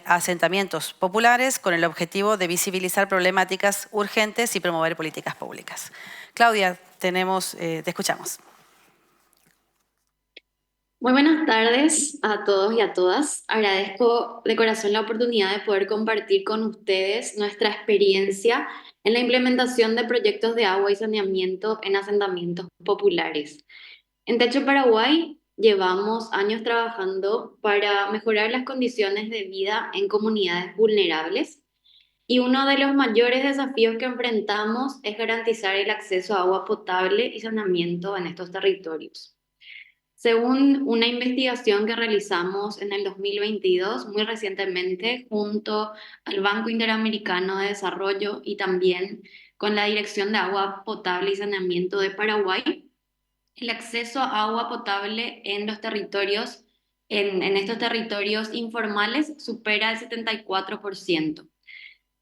asentamientos populares con el objetivo de visibilizar problemáticas urgentes y promover políticas públicas. Claudia, te escuchamos. Muy buenas tardes a todos y a todas. Agradezco de corazón la oportunidad de poder compartir con ustedes nuestra experiencia en la implementación de proyectos de agua y saneamiento en asentamientos populares. En Techo Paraguay llevamos años trabajando para mejorar las condiciones de vida en comunidades vulnerables y uno de los mayores desafíos que enfrentamos es garantizar el acceso a agua potable y saneamiento en estos territorios. Según una investigación que realizamos en el 2022, muy recientemente, junto al Banco Interamericano de Desarrollo y también con la Dirección de Agua Potable y Saneamiento de Paraguay, el acceso a agua potable en los territorios, en estos territorios informales, supera el 74%.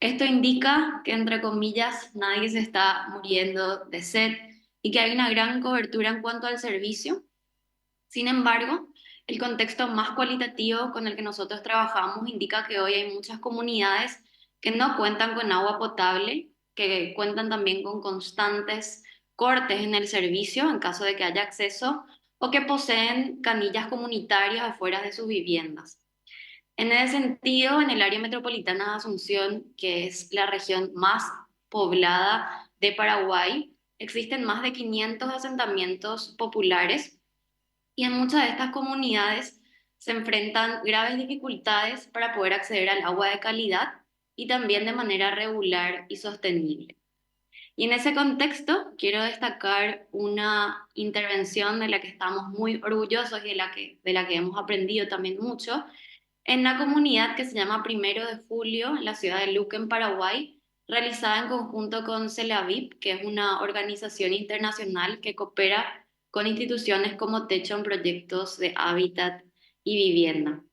Esto indica que, entre comillas, nadie se está muriendo de sed y que hay una gran cobertura en cuanto al servicio. Sin embargo, el contexto más cualitativo con el que nosotros trabajamos indica que hoy hay muchas comunidades que no cuentan con agua potable, que cuentan también con constantes cortes en el servicio en caso de que haya acceso o que poseen canillas comunitarias afuera de sus viviendas. En ese sentido, en el área metropolitana de Asunción, que es la región más poblada de Paraguay, existen más de 500 asentamientos populares y en muchas de estas comunidades se enfrentan graves dificultades para poder acceder al agua de calidad y también de manera regular y sostenible. Y en ese contexto quiero destacar una intervención de la que estamos muy orgullosos y de la que hemos aprendido también mucho, en una comunidad que se llama Primero de Julio, en la ciudad de Luque, en Paraguay, realizada en conjunto con CELAVIP, que es una organización internacional que coopera con instituciones como Techo en proyectos de hábitat y vivienda.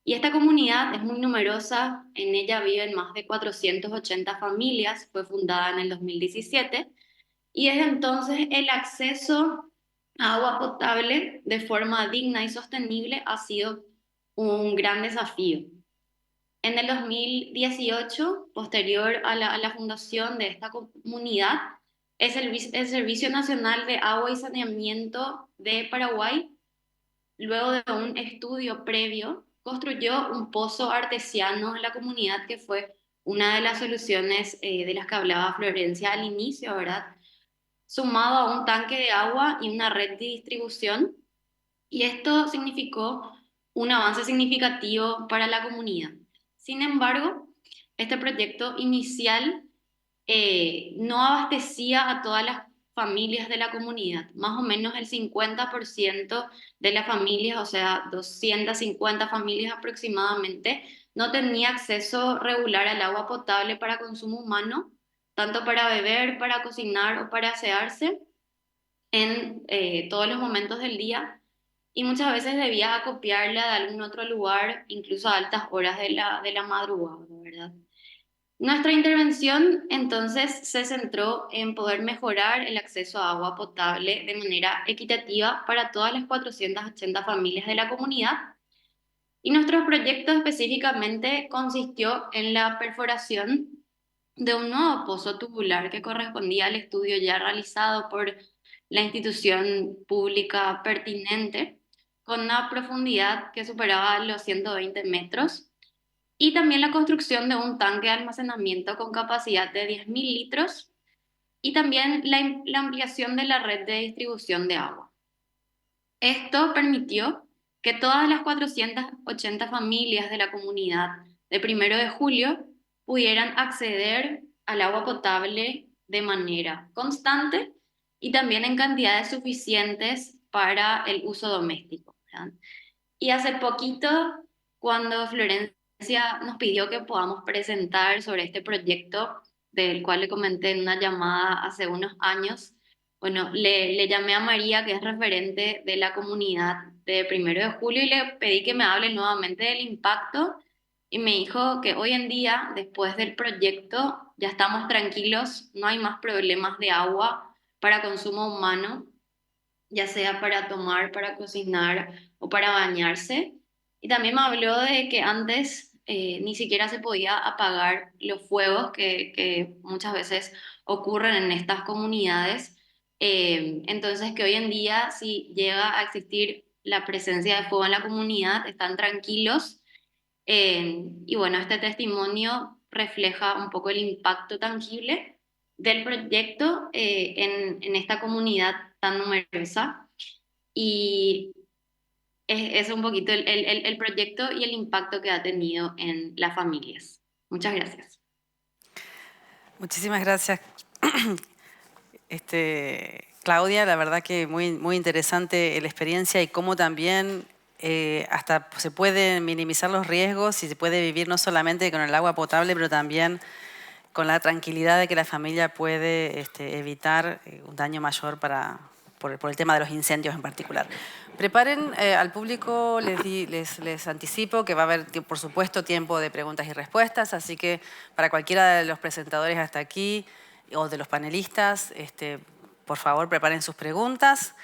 Y esta comunidad es muy numerosa, en ella viven más de 480 familias, fue fundada en el 2017, y desde entonces el acceso a agua potable de forma digna y sostenible ha sido un gran desafío. En el 2018, posterior a la fundación de esta comunidad, el Servicio Nacional de Agua y Saneamiento de Paraguay, luego de un estudio previo, construyó un pozo artesiano en la comunidad que fue una de las soluciones de las que hablaba Florencia al inicio, ¿verdad? Sumado a un tanque de agua y una red de distribución, y esto significó un avance significativo para la comunidad. Sin embargo, este proyecto inicial no abastecía a todas las familias de la comunidad. Más o menos el 50% de las familias, o sea, 250 familias aproximadamente, no tenía acceso regular al agua potable para consumo humano, tanto para beber, para cocinar o para asearse en todos los momentos del día, y muchas veces debía acopiarla de algún otro lugar, incluso a altas horas de la madrugada, ¿verdad? Nuestra intervención entonces se centró en poder mejorar el acceso a agua potable de manera equitativa para todas las 480 familias de la comunidad, y nuestro proyecto específicamente consistió en la perforación de un nuevo pozo tubular que correspondía al estudio ya realizado por la institución pública pertinente, con una profundidad que superaba los 120 metros, y también la construcción de un tanque de almacenamiento con capacidad de 10.000 litros, y también la ampliación de la red de distribución de agua. Esto permitió que todas las 480 familias de la comunidad de Primero de Julio pudieran acceder al agua potable de manera constante y también en cantidades suficientes para el uso doméstico, ¿verdad? Y hace poquito, cuando Florencia nos pidió que podamos presentar sobre este proyecto, del cual le comenté en una llamada hace unos años, bueno, le llamé a María, que es referente de la comunidad de Primero de Julio, y le pedí que me hable nuevamente del impacto, y me dijo que hoy en día, después del proyecto, ya estamos tranquilos, no hay más problemas de agua para consumo humano, ya sea para tomar, para cocinar o para bañarse. Y también me habló de que antes ni siquiera se podía apagar los fuegos que muchas veces ocurren en estas comunidades. Entonces que hoy en día, si llega a existir la presencia de fuego en la comunidad, están tranquilos. Y bueno, este testimonio refleja un poco el impacto tangible del proyecto en esta comunidad tan numerosa. Y es un poquito el proyecto y el impacto que ha tenido en las familias. Muchas gracias. Muchísimas gracias, Claudia. La verdad que muy interesante la experiencia y cómo también hasta se pueden minimizar los riesgos y se puede vivir no solamente con el agua potable, pero también con la tranquilidad de que la familia puede evitar un daño mayor por el tema de los incendios en particular. Preparen al público, les anticipo que va a haber, por supuesto, tiempo de preguntas y respuestas, así que para cualquiera de los presentadores hasta aquí o de los panelistas, por favor, preparen sus preguntas.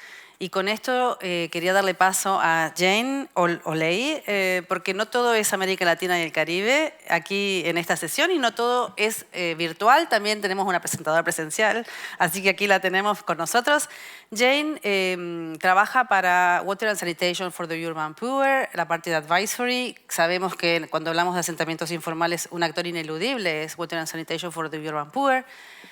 Y con esto quería darle paso a Jane Oley, porque no todo es América Latina y el Caribe aquí en esta sesión y no todo es virtual, también tenemos una presentadora presencial, así que aquí la tenemos con nosotros. Jane trabaja para Water and Sanitation for the Urban Poor, la parte de Advisory. Sabemos que cuando hablamos de asentamientos informales, un actor ineludible es Water and Sanitation for the Urban Poor.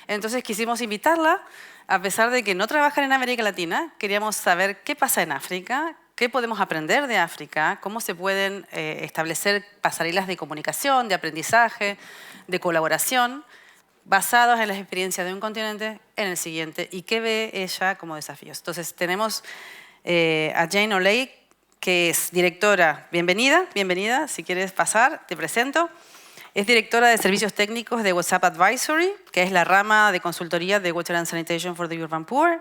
Entonces quisimos invitarla. A pesar de que no trabajan en América Latina, queríamos saber qué pasa en África, qué podemos aprender de África, cómo se pueden establecer pasarelas de comunicación, de aprendizaje, de colaboración, basados en las experiencias de un continente en el siguiente y qué ve ella como desafíos. Entonces tenemos a Jane Oley, que es directora. Bienvenida, si quieres pasar, te presento. Es directora de Servicios Técnicos de WhatsApp Advisory, que es la rama de consultoría de Water and Sanitation for the Urban Poor.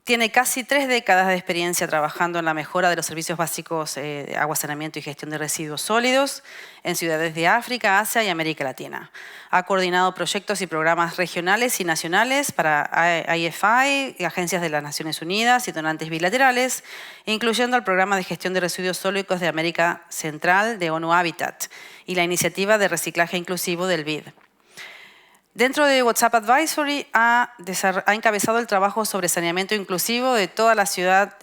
Tiene casi 3 décadas de experiencia trabajando en la mejora de los servicios básicos de agua, saneamiento y gestión de residuos sólidos en ciudades de África, Asia y América Latina. Ha coordinado proyectos y programas regionales y nacionales para IFI, agencias de las Naciones Unidas y donantes bilaterales, incluyendo el programa de gestión de residuos sólidos de América Central de ONU Habitat y la iniciativa de reciclaje inclusivo del BID. Dentro de WhatsApp Advisory ha encabezado el trabajo sobre saneamiento inclusivo de toda la ciudad,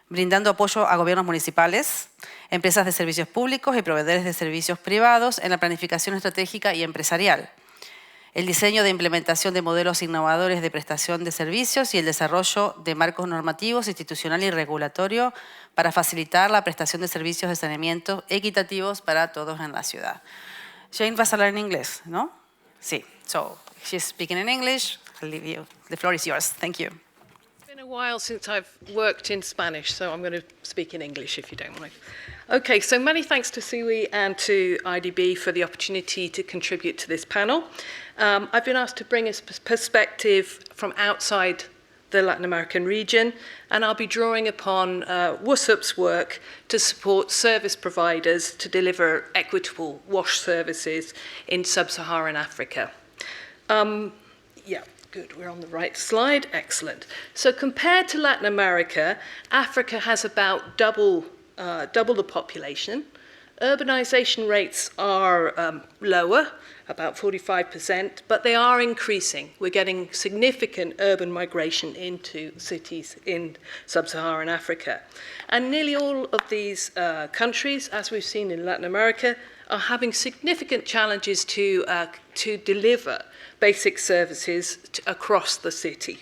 brindando apoyo a gobiernos municipales, empresas de servicios públicos y proveedores de servicios privados en la planificación estratégica y empresarial, el diseño de implementación de modelos innovadores de prestación de servicios y el desarrollo de marcos normativos, institucional y regulatorio para facilitar la prestación de servicios de saneamiento equitativos para todos en la ciudad. Jane, vas a hablar en inglés, ¿no? Sí. So, she's speaking in English. I'll leave you. The floor is yours. Thank you. It's been a while since I've worked in Spanish, so I'm going to speak in English if you don't mind. Okay, so many thanks to SUI and to IDB for the opportunity to contribute to this panel. I've been asked to bring a perspective from outside the Latin American region, and I'll be drawing upon WSUP's work to support service providers to deliver equitable wash services in sub-Saharan Africa. Yeah, good, we're on the right slide, excellent. So compared to Latin America, Africa has about double the population. Urbanization rates are lower, about 45%, but they are increasing. We're getting significant urban migration into cities in sub-Saharan Africa. And nearly all of these countries, as we've seen in Latin America, are having significant challenges to deliver basic services across the city.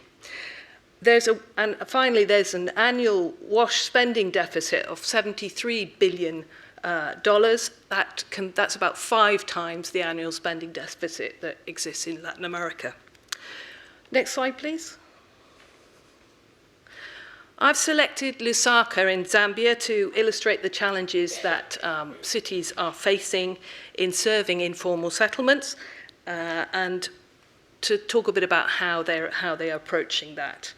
And finally, there's an annual wash spending deficit of $73 billion. That's about 5 times the annual spending deficit that exists in Latin America. Next slide, please. I've selected Lusaka in Zambia to illustrate the challenges that cities are facing in serving informal settlements and to talk a bit about how they are approaching that.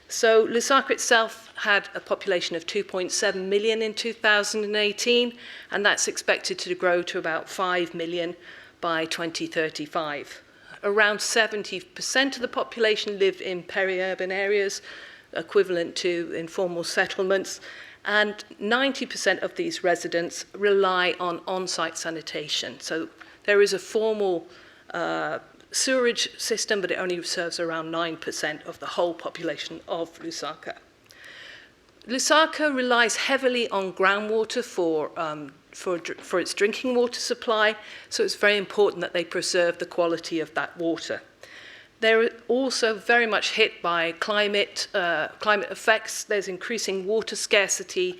So Lusaka itself had a population of 2.7 million in 2018, and that's expected to grow to about 5 million by 2035. Around 70% of the population live in peri-urban areas, equivalent to informal settlements, and 90% of these residents rely on on-site sanitation. So there is a formal sewerage system, but it only serves around 9% of the whole population of Lusaka. Lusaka relies heavily on groundwater for its drinking water supply, so it's very important that they preserve the quality of that water. They're also very much hit by climate effects. There's increasing water scarcity,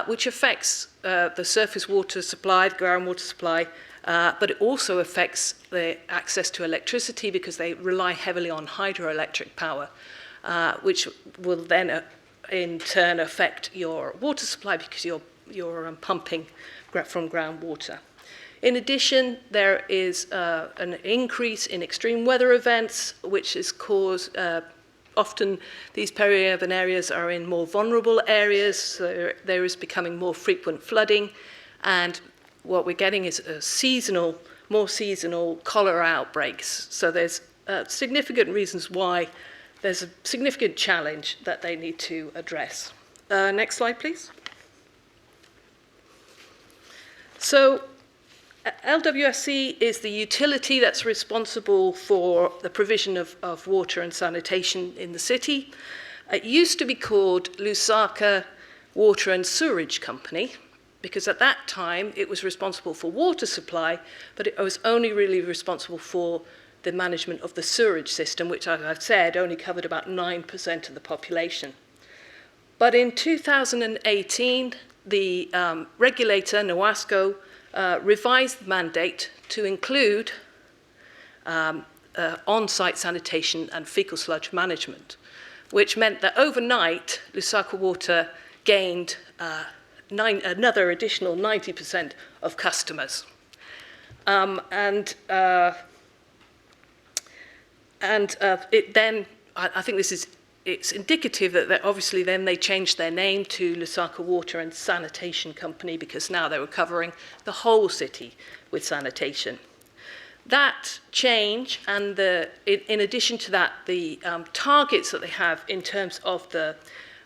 which affects the surface water supply, the groundwater supply, but it also affects the access to electricity because they rely heavily on hydroelectric power, which will then in turn affect your water supply because you're pumping from groundwater. In addition, there is an increase in extreme weather events, which is caused, often these peri-urban areas are in more vulnerable areas, so there is becoming more frequent flooding, and what we're getting is more seasonal cholera outbreaks. So there's significant reasons why there's a significant challenge that they need to address. Next slide, please. So LWSC is the utility that's responsible for the provision of water and sanitation in the city. It used to be called Lusaka Water and Sewerage Company, because at that time it was responsible for water supply, but it was only really responsible for the management of the sewerage system, which, as I've said, only covered about 9% of the population. But in 2018, the regulator, NOASCO, revised the mandate to include on-site sanitation and fecal sludge management, which meant that overnight, Lusaka Water gained another additional 90% of customers. It then, I think it's indicative that obviously then they changed their name to Lusaka Water and Sanitation Company because now they were covering the whole city with sanitation. That change and in addition to that, the targets that they have in terms of the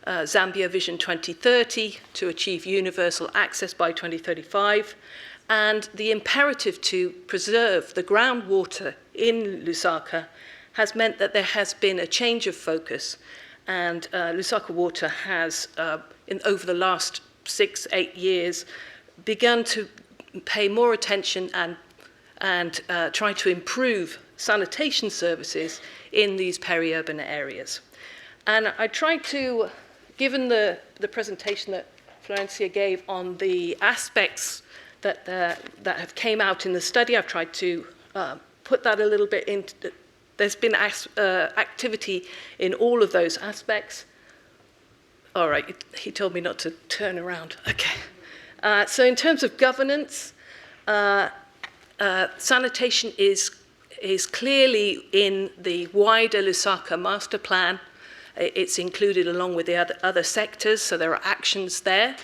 Zambia Vision 2030 to achieve universal access by 2035, and the imperative to preserve the groundwater in Lusaka has meant that there has been a change of focus, and Lusaka Water has, over the last 6-8 years, begun to pay more attention and try to improve sanitation services in these peri-urban areas. And I tried to, given the presentation that Florencia gave on the aspects that have came out in the study, I've tried to put that a little bit into. There's been activity in all of those aspects. All right, he told me not to turn around. Okay. So in terms of governance, sanitation is clearly in the wider Lusaka master plan. It's included along with the other sectors, so there are actions there.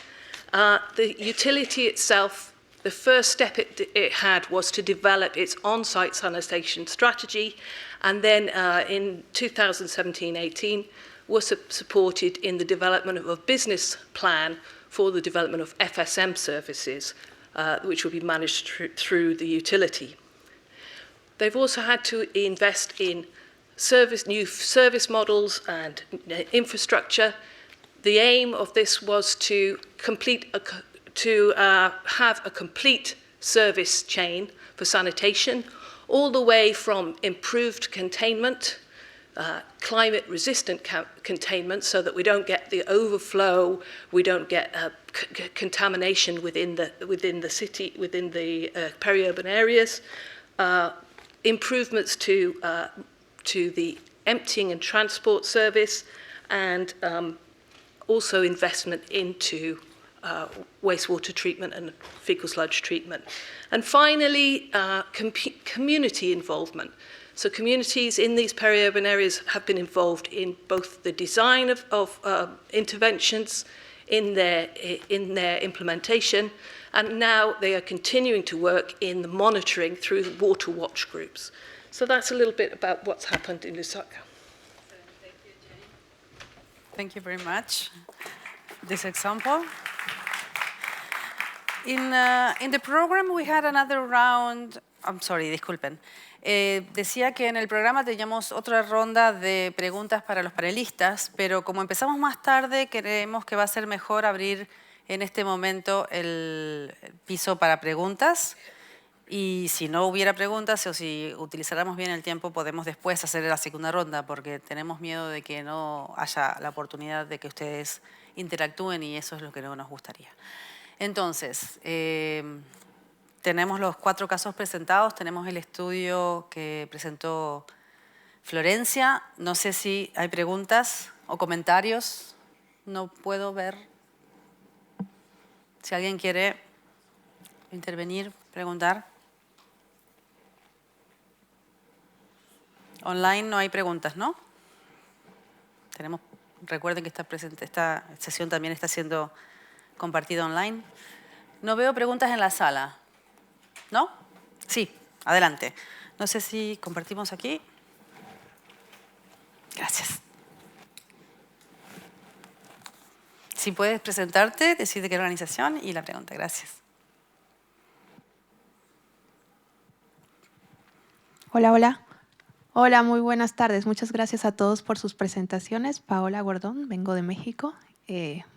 The utility itself, the first step it had was to develop its on-site sanitation strategy, and then in 2017-18 was supported in the development of a business plan for the development of FSM services, which will be managed through the utility. They've also had to invest in new service models and infrastructure. The aim of this was to have a complete service chain for sanitation, all the way from improved containment, climate-resistant containment, so that we don't get the overflow, we don't get contamination within the city, within the peri-urban areas, improvements to the emptying and transport service, and also investment into wastewater treatment and fecal sludge treatment. And finally, community involvement. So communities in these peri-urban areas have been involved in both the design of interventions, in their implementation, and now they are continuing to work in the monitoring through the water watch groups. So that's a little bit about what's happened in Lusaka. Thank you, Jenny. Thank you very much. This example. In the program, we had another round I'm sorry, disculpen. Decía que en el programa teníamos otra ronda de preguntas para los panelistas, pero como empezamos más tarde, creemos que va a ser mejor abrir en este momento el piso para preguntas. Y si no hubiera preguntas o si utilizáramos bien el tiempo, podemos después hacer la segunda ronda, porque tenemos miedo de que no haya la oportunidad de que ustedes interactúen y eso es lo que no nos gustaría. Entonces, tenemos los 4 casos presentados, tenemos el estudio que presentó Florencia. No sé si hay preguntas o comentarios. No puedo ver. Si alguien quiere intervenir, preguntar. Online no hay preguntas, ¿no? Recuerden que esta sesión también está siendo compartida online. No veo preguntas en la sala. ¿No? Sí, adelante. No sé si compartimos aquí. Gracias. Si puedes presentarte, decir de qué organización y la pregunta. Gracias. Hola, hola. Hola, muy buenas tardes. Muchas gracias a todos por sus presentaciones. Paola Gordón, vengo de México.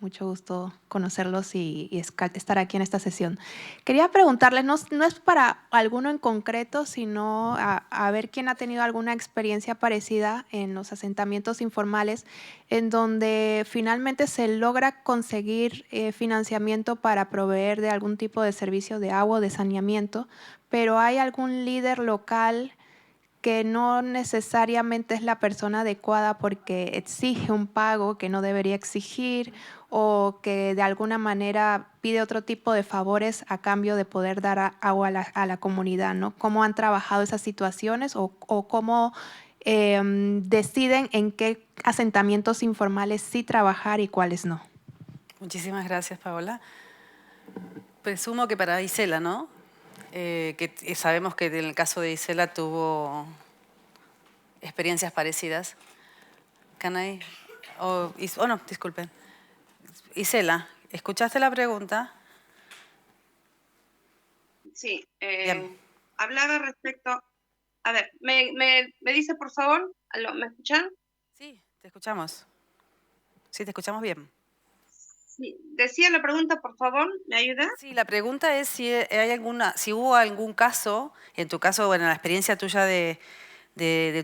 Mucho gusto conocerlos y estar aquí en esta sesión. Quería preguntarles, no es para alguno en concreto, sino a ver quién ha tenido alguna experiencia parecida en los asentamientos informales, en donde finalmente se logra conseguir financiamiento para proveer de algún tipo de servicio de agua o de saneamiento, pero hay algún líder local que no necesariamente es la persona adecuada porque exige un pago que no debería exigir o que de alguna manera pide otro tipo de favores a cambio de poder dar agua a la comunidad, ¿no? ¿Cómo han trabajado esas situaciones o cómo deciden en qué asentamientos informales sí trabajar y cuáles no? Muchísimas gracias, Paola. Presumo que para Isela, ¿no? Que sabemos que en el caso de Isela tuvo experiencias parecidas. No, disculpen. Isela, ¿escuchaste la pregunta? Sí, hablaba respecto... A ver, ¿me dice por favor? ¿Me escuchan? Sí, te escuchamos. Sí, te escuchamos bien. Sí, decía la pregunta, por favor, ¿me ayuda? Sí, la pregunta es si hubo algún caso, en tu caso, bueno, la experiencia tuya de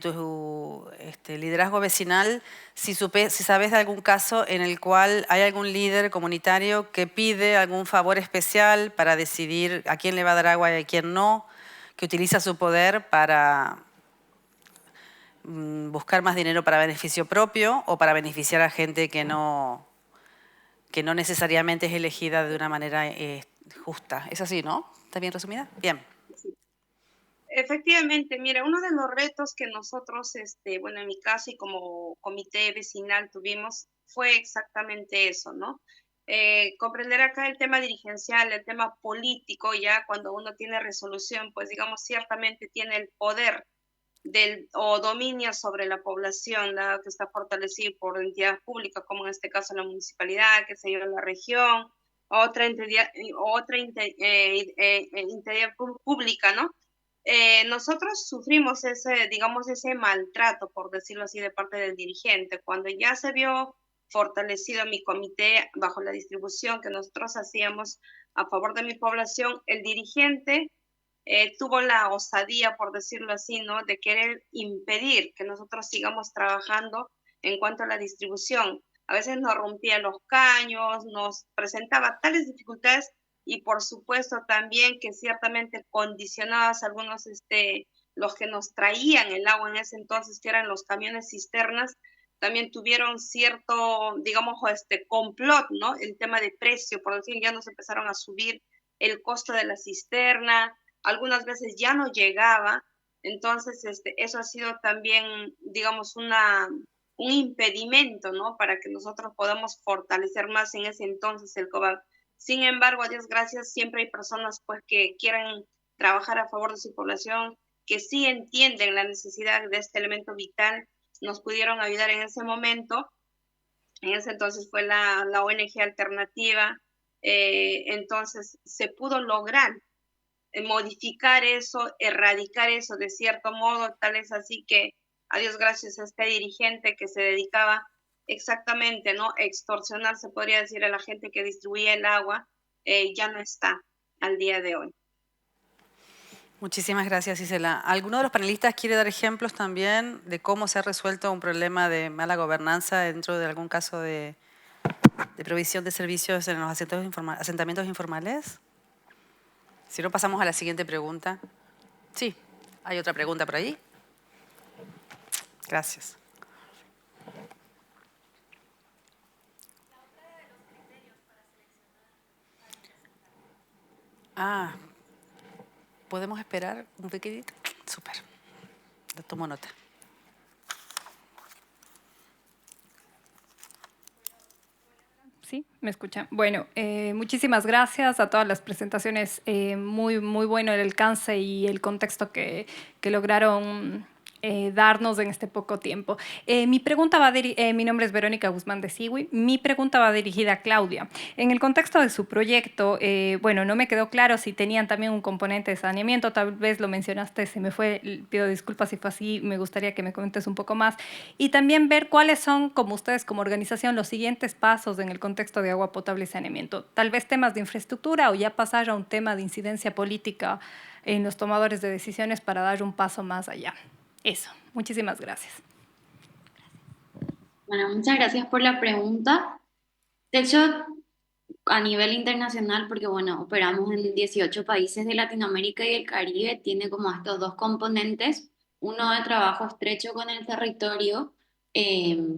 tu liderazgo vecinal, si sabes de algún caso en el cual hay algún líder comunitario que pide algún favor especial para decidir a quién le va a dar agua y a quién no, que utiliza su poder para buscar más dinero para beneficio propio o para beneficiar a gente que no necesariamente es elegida de una manera justa. Es así, ¿no? ¿Está bien resumida? Bien. Sí. Efectivamente, mira, uno de los retos que nosotros, bueno, en mi caso y como comité vecinal tuvimos fue exactamente eso, ¿no? Comprender acá el tema dirigencial, el tema político, ya cuando uno tiene resolución, pues digamos, ciertamente tiene el poder o dominio sobre la población, ¿no? Que está fortalecido por entidades públicas, como en este caso la municipalidad, que se lleva la región, otra entidad pública, ¿no? Nosotros sufrimos digamos, ese maltrato, por decirlo así, de parte del dirigente. Cuando ya se vio fortalecido mi comité bajo la distribución que nosotros hacíamos a favor de mi población, el dirigente tuvo la osadía, por decirlo así, ¿no? De querer impedir que nosotros sigamos trabajando en cuanto a la distribución. A veces nos rompía los caños, nos presentaba tales dificultades y por supuesto también que ciertamente condicionadas algunos, los que nos traían el agua en ese entonces, que eran los camiones cisternas, también tuvieron cierto, digamos, complot, ¿no? El tema de precio, por decir, ya nos empezaron a subir el costo de la cisterna, algunas veces ya no llegaba, entonces eso ha sido también, digamos, un impedimento, ¿no? Para que nosotros podamos fortalecer más en ese entonces el COVAC. Sin embargo, a Dios gracias, siempre hay personas pues que quieren trabajar a favor de su población, que sí entienden la necesidad de este elemento vital, nos pudieron ayudar en ese momento. En ese entonces fue la ONG Alternativa, entonces se pudo lograr modificar eso, erradicar eso de cierto modo, tal es así que a Dios gracias a este dirigente que se dedicaba exactamente, ¿no?, extorsionar, se podría decir, a la gente que distribuía el agua, ya no está al día de hoy. Muchísimas gracias, Isela. ¿Alguno de los panelistas quiere dar ejemplos también de cómo se ha resuelto un problema de mala gobernanza dentro de algún caso de provisión de servicios en los asentamientos informales? Si no, pasamos a la siguiente pregunta. Sí, hay otra pregunta por ahí. Gracias. ¿Podemos esperar un pequeñito? Súper. Le tomo nota. ¿Sí? ¿Me escuchan? Bueno, muchísimas gracias a todas las presentaciones. Muy bueno el alcance y el contexto que lograron darnos en este poco tiempo. Mi nombre es Verónica Guzmán de Siwi. Mi pregunta va dirigida a Claudia. En el contexto de su proyecto, bueno, no me quedó claro si tenían también un componente de saneamiento, tal vez lo mencionaste, se me fue, pido disculpas si fue así, me gustaría que me comentes un poco más. Y también ver cuáles son, como ustedes como organización, los siguientes pasos en el contexto de agua potable y saneamiento. Tal vez temas de infraestructura o ya pasar a un tema de incidencia política en los tomadores de decisiones para dar un paso más allá. Eso, muchísimas gracias. Bueno, muchas gracias por la pregunta. De hecho, a nivel internacional, porque bueno, operamos en 18 países de Latinoamérica y el Caribe, tiene como estos dos componentes, uno de trabajo estrecho con el territorio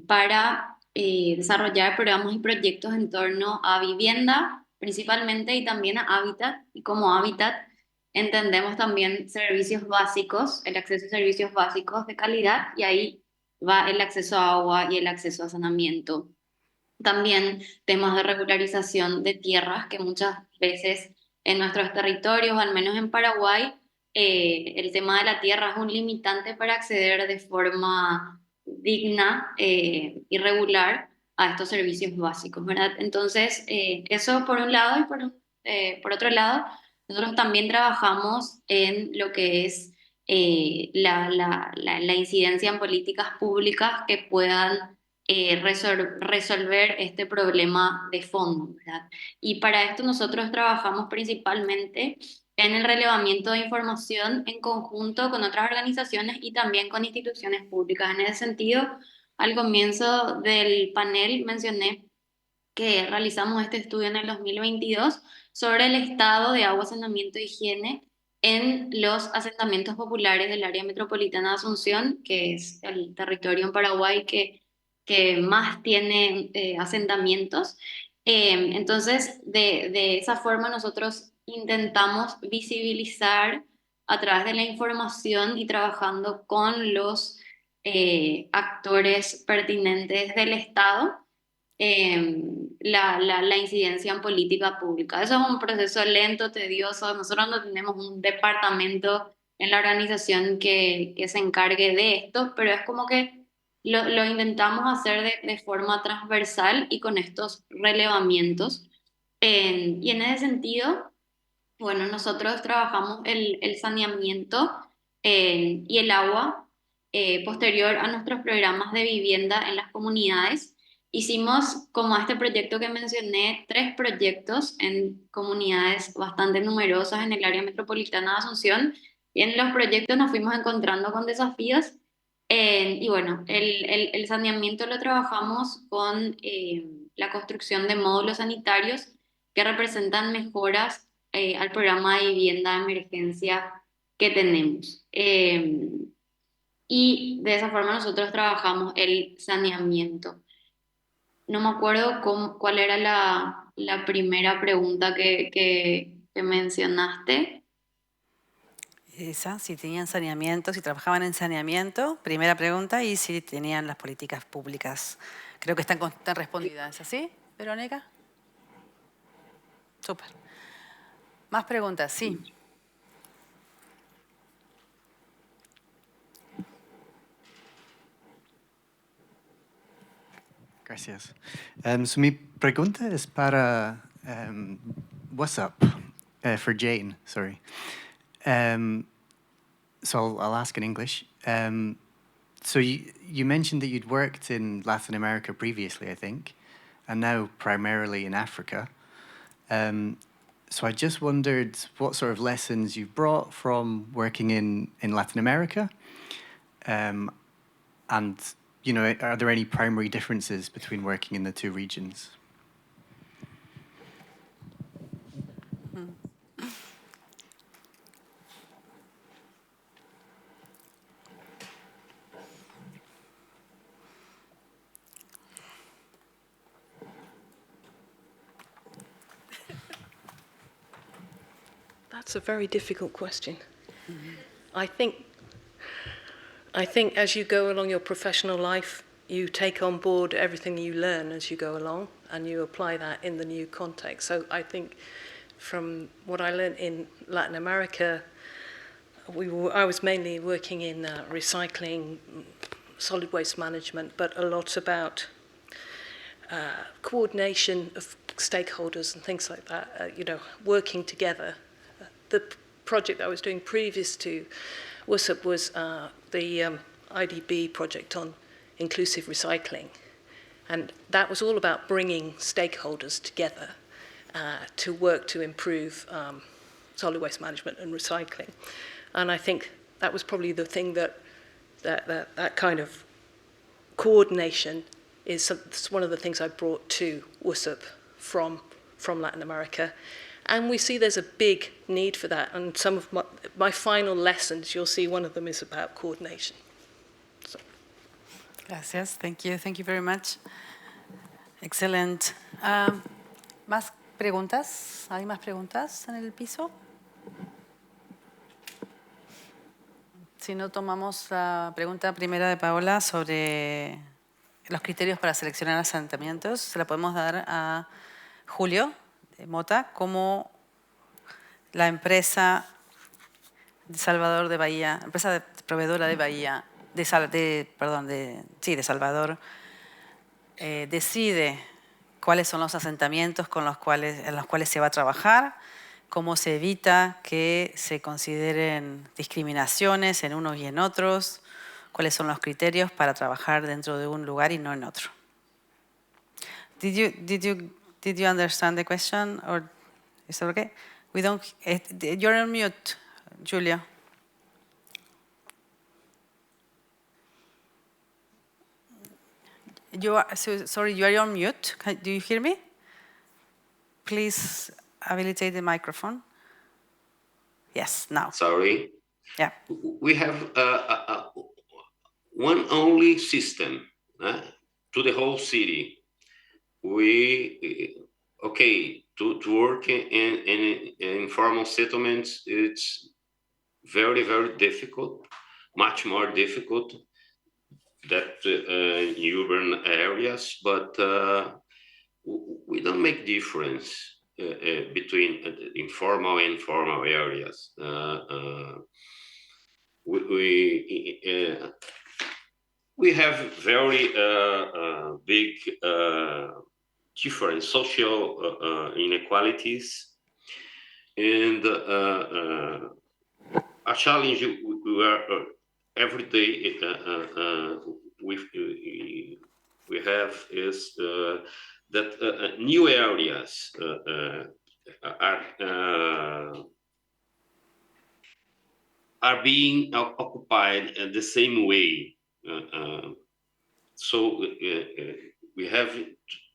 para desarrollar programas y proyectos en torno a vivienda principalmente y también a hábitat, y como hábitat entendemos también servicios básicos, el acceso a servicios básicos de calidad, y ahí va el acceso a agua y el acceso a saneamiento. También temas de regularización de tierras, que muchas veces en nuestros territorios, al menos en Paraguay, el tema de la tierra es un limitante para acceder de forma digna y regular a estos servicios básicos, ¿verdad? Entonces, eso por un lado, y por otro lado, nosotros también trabajamos en lo que es la incidencia en políticas públicas que puedan resolver este problema de fondo, ¿verdad? Y para esto nosotros trabajamos principalmente en el relevamiento de información en conjunto con otras organizaciones y también con instituciones públicas. En ese sentido, al comienzo del panel mencioné que realizamos este estudio en el 2022 sobre el estado de agua, saneamiento e higiene en los asentamientos populares del área metropolitana de Asunción, que es el territorio en Paraguay que más tiene asentamientos. Entonces, de esa forma nosotros intentamos visibilizar a través de la información y trabajando con los actores pertinentes del Estado la incidencia en política pública. Eso es un proceso lento, tedioso. Nosotros no tenemos un departamento en la organización que se encargue de esto, pero es como que lo intentamos hacer de forma transversal y con estos relevamientos. Y en ese sentido, bueno, nosotros trabajamos el saneamiento y el agua posterior a nuestros programas de vivienda en las comunidades. Hicimos, como este proyecto que mencioné, 3 proyectos en comunidades bastante numerosas en el área metropolitana de Asunción, y en los proyectos nos fuimos encontrando con desafíos. Y bueno, el saneamiento lo trabajamos con la construcción de módulos sanitarios que representan mejoras al programa de vivienda de emergencia que tenemos. Y de esa forma nosotros trabajamos el saneamiento. No me acuerdo cuál era la primera pregunta que mencionaste. Esa, si tenían saneamiento, si trabajaban en saneamiento, primera pregunta, y si tenían las políticas públicas. Creo que están respondidas, ¿es así, Verónica? Súper. ¿Más preguntas? Sí. Gracias. Mi pregunta es para WhatsApp. for Jane, sorry. So I'll ask in English. So you mentioned that you'd worked in Latin America previously, I think, and now primarily in Africa. So I just wondered what sort of lessons you've brought from working in Latin America, and are there any primary differences between working in the two regions? That's a very difficult question. I think as you go along your professional life, you take on board everything you learn as you go along, and you apply that in the new context. So I think from what I learned in Latin America, I was mainly working in recycling, solid waste management, but a lot about coordination of stakeholders and things like that, working together. The project I was doing previous to WUSUP was the IDB project on inclusive recycling. And that was all about bringing stakeholders together to work to improve solid waste management and recycling. And I think that was probably the thing that kind of coordination is one of the things I brought to WUSUP from Latin America. And we see there's a big need for that. And some of my final lessons, you'll see one of them is about coordination. So. Gracias. Thank you. Thank you very much. Excellent. ¿Más preguntas? ¿Hay más preguntas en el piso? Si no, tomamos la pregunta primera de Paola sobre los criterios para seleccionar asentamientos. Se la podemos dar a Julio Mota, como la empresa de Salvador de Bahía, empresa proveedora de Bahía, de Salvador, decide cuáles son los asentamientos en los cuales se va a trabajar, cómo se evita que se consideren discriminaciones en unos y en otros, cuáles son los criterios para trabajar dentro de un lugar y no en otro. Did you understand the question, or is that okay? You're on mute, Julia. Sorry, you are on mute. Do you hear me? Please habilitate the microphone. Yes, now. Sorry. Yeah. We have one only system to the whole city. To work in informal settlements, it's very, very difficult, much more difficult than urban areas, but we don't make difference between informal and formal areas. We have very big different social inequalities, and a challenge we are every day we have is that new areas are being occupied the same way. So we have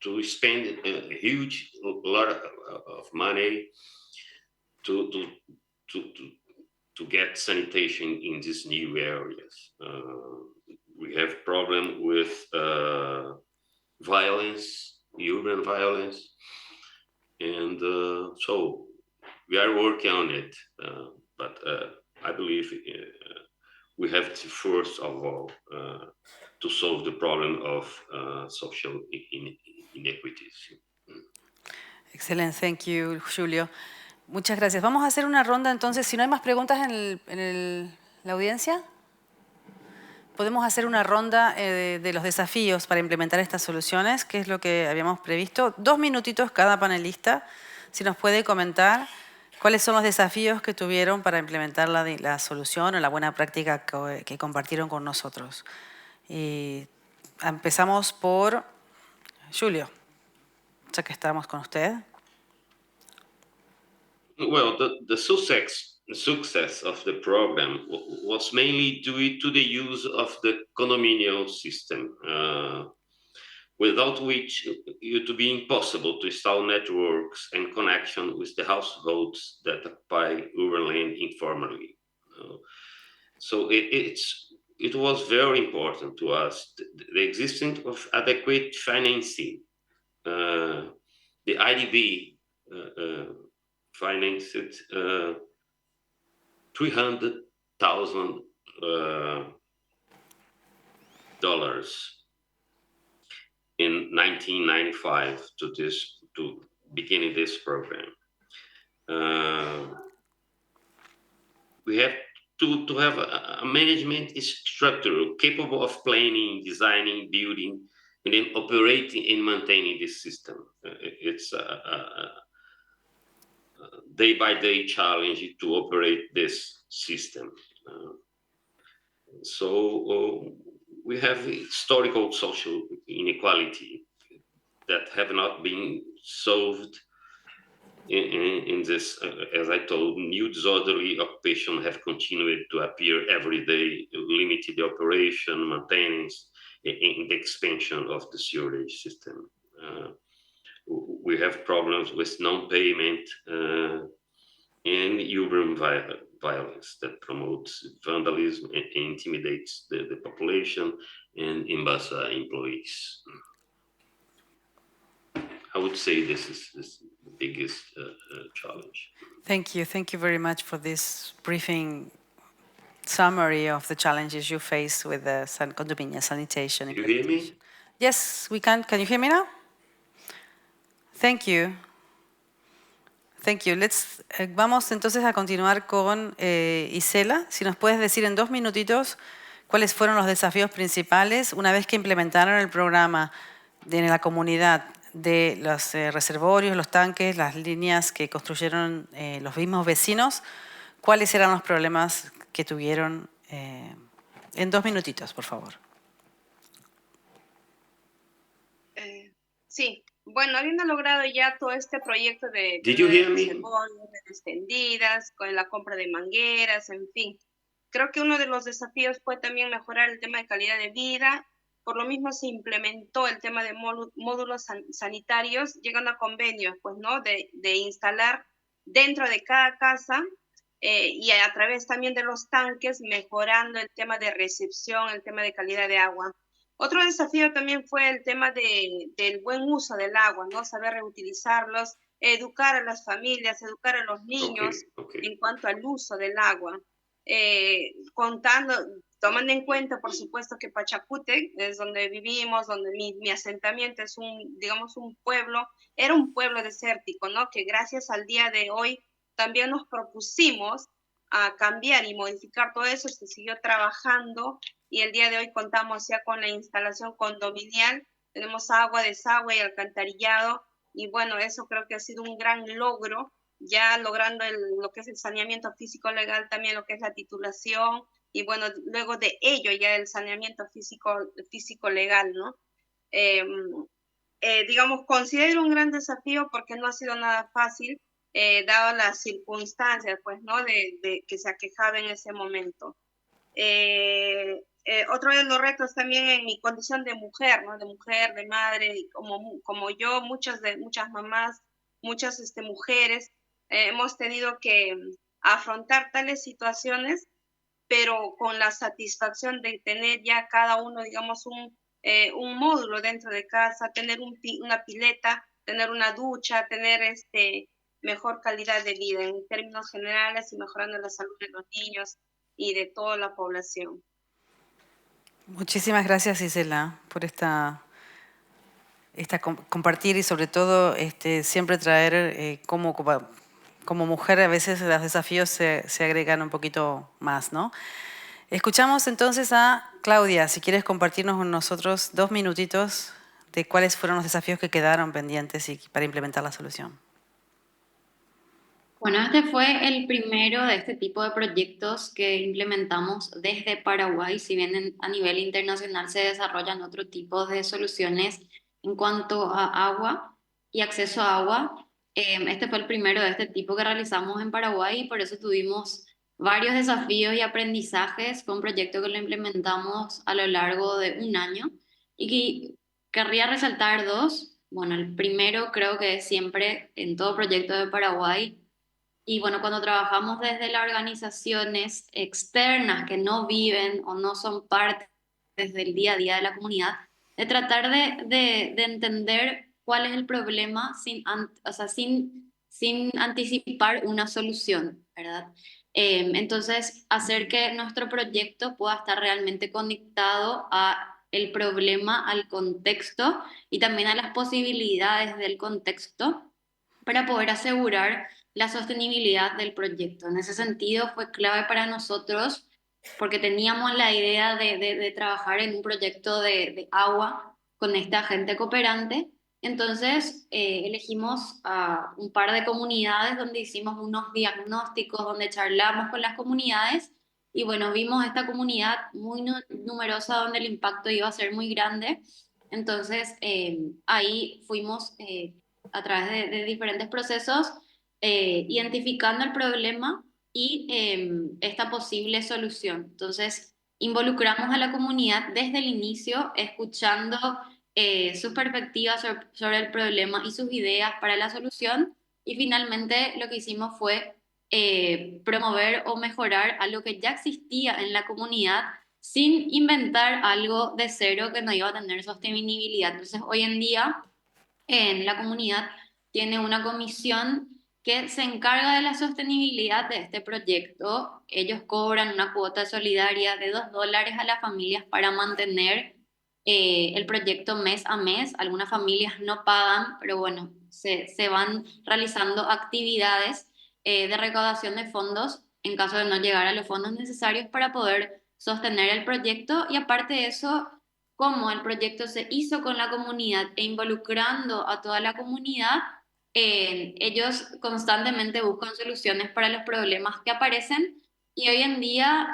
to spend a huge lot of money to get sanitation in these new areas. We have problem with violence, urban violence, and so we are working on it. But I believe we have to first of all to solve the problem of social inequities. Excelente, thank you, Julio. Muchas gracias. Vamos a hacer una ronda entonces. Si no hay más preguntas en la audiencia, podemos hacer una ronda de los desafíos para implementar estas soluciones, que es lo que habíamos previsto. 2 minutitos cada panelista, si nos puede comentar ¿Cuáles son los desafíos que tuvieron para implementar la solución o la buena práctica que compartieron con nosotros? Y empezamos por Julio, ya que estamos con usted. Well, the success of the program was mainly due to the use of the condominium system, without which it would be impossible to install networks and connection with the households that occupy urban land informally. So it was very important to us, the existence of adequate financing. The IDB financed $300,000 in 1995 to beginning this program. We have to have a management structure capable of planning, designing, building, and then operating and maintaining this system. It's a day-by-day challenge to operate this system. So we have historical social inequality that have not been solved in this, as I told, new disorderly occupation have continued to appear every day, limiting the operation, maintenance, and the expansion of the sewerage system. We have problems with non-payment and urban violence that promotes vandalism and intimidates the population and Embasa employees. I would say this is the biggest challenge. Thank you. Thank you very much for this briefing summary of the challenges you face with the condominium sanitation. You hear me? Yes, we can. Can you hear me now? Thank you. Thank you. Vamos entonces a continuar con Isela. Si nos puedes decir en 2 minutitos cuáles fueron los desafíos principales una vez que implementaron el programa en la comunidad de los reservorios, los tanques, las líneas que construyeron los mismos vecinos, cuáles eran los problemas que tuvieron. En 2 minutitos, por favor. Sí. Bueno, habiendo logrado ya todo este proyecto de redes extendidas, con la compra de mangueras, en fin, creo que uno de los desafíos fue también mejorar el tema de calidad de vida. Por lo mismo se implementó el tema de módulos sanitarios, llegando a convenios, pues, ¿no? De instalar dentro de cada casa y a través también de los tanques, mejorando el tema de recepción, el tema de calidad de agua. Otro desafío también fue el tema del buen uso del agua, ¿no? Saber reutilizarlos, educar a las familias, educar a los niños en cuanto al uso del agua. Tomando en cuenta, por supuesto, que Pachacútec es donde vivimos, donde mi asentamiento es digamos, un pueblo, era un pueblo desértico, ¿no? Que gracias al día de hoy también nos propusimos a cambiar y modificar todo eso, se siguió trabajando y el día de hoy contamos ya con la instalación condominial, tenemos agua, desagüe y alcantarillado y bueno, eso creo que ha sido un gran logro, ya logrando lo que es el saneamiento físico legal, también lo que es la titulación y bueno, luego de ello ya el saneamiento físico legal, ¿no? Digamos, considero un gran desafío porque no ha sido nada fácil, dado las circunstancias, pues, ¿no? de que se aquejaba en ese momento. Otro de los retos también en mi condición de mujer, ¿no? De mujer, de madre, como yo, muchas mamás, muchas mujeres, hemos tenido que afrontar tales situaciones, pero con la satisfacción de tener ya cada uno, digamos, un módulo dentro de casa, tener una pileta, tener una ducha, tener mejor calidad de vida en términos generales y mejorando la salud de los niños y de toda la población. Muchísimas gracias, Isela, por compartir y sobre todo siempre traer como mujer a veces los desafíos se agregan un poquito más, ¿no? Escuchamos entonces a Claudia, si quieres compartirnos con nosotros 2 minutitos de cuáles fueron los desafíos que quedaron pendientes para implementar la solución. Bueno, este fue el primero de este tipo de proyectos que implementamos desde Paraguay, si bien a nivel internacional se desarrollan otro tipo de soluciones en cuanto a agua y acceso a agua. Este fue el primero de este tipo que realizamos en Paraguay y por eso tuvimos varios desafíos y aprendizajes. Fue un proyecto que lo implementamos a lo largo de un año y que querría resaltar dos. Bueno, el primero creo que es siempre en todo proyecto de Paraguay y bueno, cuando trabajamos desde las organizaciones externas que no viven o no son parte del día a día de la comunidad, de tratar de entender cuál es el problema o sea, sin anticipar una solución, ¿verdad? Entonces, hacer que nuestro proyecto pueda estar realmente conectado a el problema, al contexto y también a las posibilidades del contexto para poder asegurar la sostenibilidad del proyecto. En ese sentido fue clave para nosotros porque teníamos la idea de trabajar en un proyecto de agua con esta agente cooperante. Entonces elegimos a un par de comunidades donde hicimos unos diagnósticos, donde charlamos con las comunidades y bueno, vimos esta comunidad muy numerosa donde el impacto iba a ser muy grande. Entonces ahí fuimos a través de diferentes procesos identificando el problema y esta posible solución. Entonces, involucramos a la comunidad desde el inicio, escuchando sus perspectivas sobre el problema y sus ideas para la solución. Y finalmente lo que hicimos fue promover o mejorar algo que ya existía en la comunidad sin inventar algo de cero que no iba a tener sostenibilidad. Entonces, hoy en día en la comunidad tiene una comisión que se encarga de la sostenibilidad de este proyecto. Ellos cobran una cuota solidaria de $2 a las familias para mantener el proyecto mes a mes. Algunas familias no pagan, pero bueno, se van realizando actividades de recaudación de fondos en caso de no llegar a los fondos necesarios para poder sostener el proyecto. Y aparte de eso, como el proyecto se hizo con la comunidad e involucrando a toda la comunidad, ellos constantemente buscan soluciones para los problemas que aparecen y hoy en día,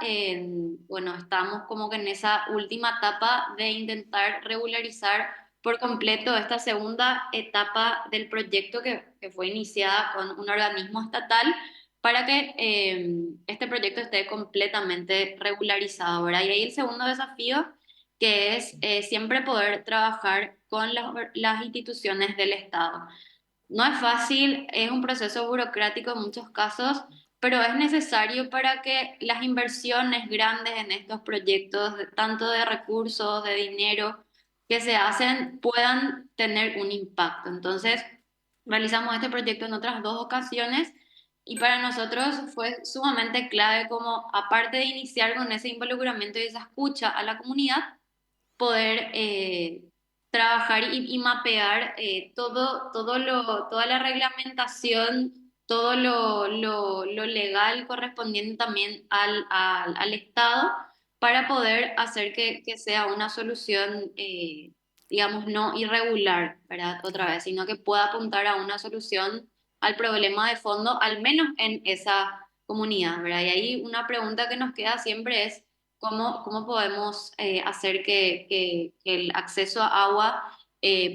bueno, estamos como que en esa última etapa de intentar regularizar por completo esta segunda etapa del proyecto que fue iniciada con un organismo estatal para que este proyecto esté completamente regularizado, ¿verdad? Y ahí el segundo desafío que es siempre poder trabajar con las instituciones del Estado. No es fácil, es un proceso burocrático en muchos casos, pero es necesario para que las inversiones grandes en estos proyectos, tanto de recursos, de dinero, que se hacen, puedan tener un impacto. Entonces, realizamos este proyecto en otras 2 ocasiones y para nosotros fue sumamente clave como, aparte de iniciar con ese involucramiento y esa escucha a la comunidad, poder trabajar y mapear toda la reglamentación, todo lo legal correspondiente también al Estado para poder hacer que sea una solución, digamos, no irregular, ¿verdad? Otra vez, sino que pueda apuntar a una solución al problema de fondo, al menos en esa comunidad, ¿verdad? Y ahí una pregunta que nos queda siempre es, ¿cómo podemos hacer que el acceso a agua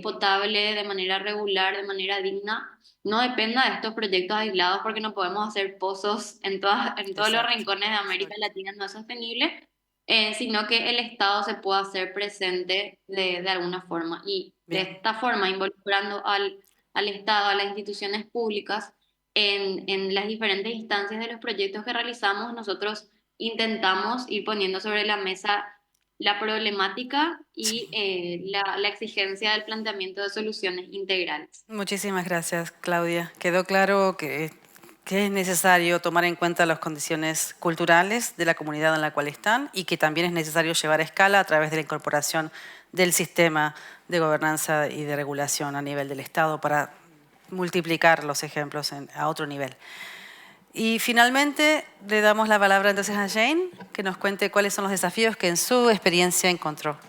potable de manera regular, de manera digna, no dependa de estos proyectos aislados porque no podemos hacer pozos en todos los rincones de América Latina, no es sostenible, sino que el Estado se pueda hacer presente de alguna forma y de esta forma involucrando al Estado, a las instituciones públicas en las diferentes instancias de los proyectos que realizamos. Nosotros intentamos ir poniendo sobre la mesa la problemática y la exigencia del planteamiento de soluciones integrales. Muchísimas gracias, Claudia. Quedó claro que es necesario tomar en cuenta las condiciones culturales de la comunidad en la cual están y que también es necesario llevar a escala a través de la incorporación del sistema de gobernanza y de regulación a nivel del Estado para multiplicar los ejemplos a otro nivel. Y finalmente le damos la palabra entonces a Jane, que nos cuente cuáles son los desafíos que en su experiencia encontró.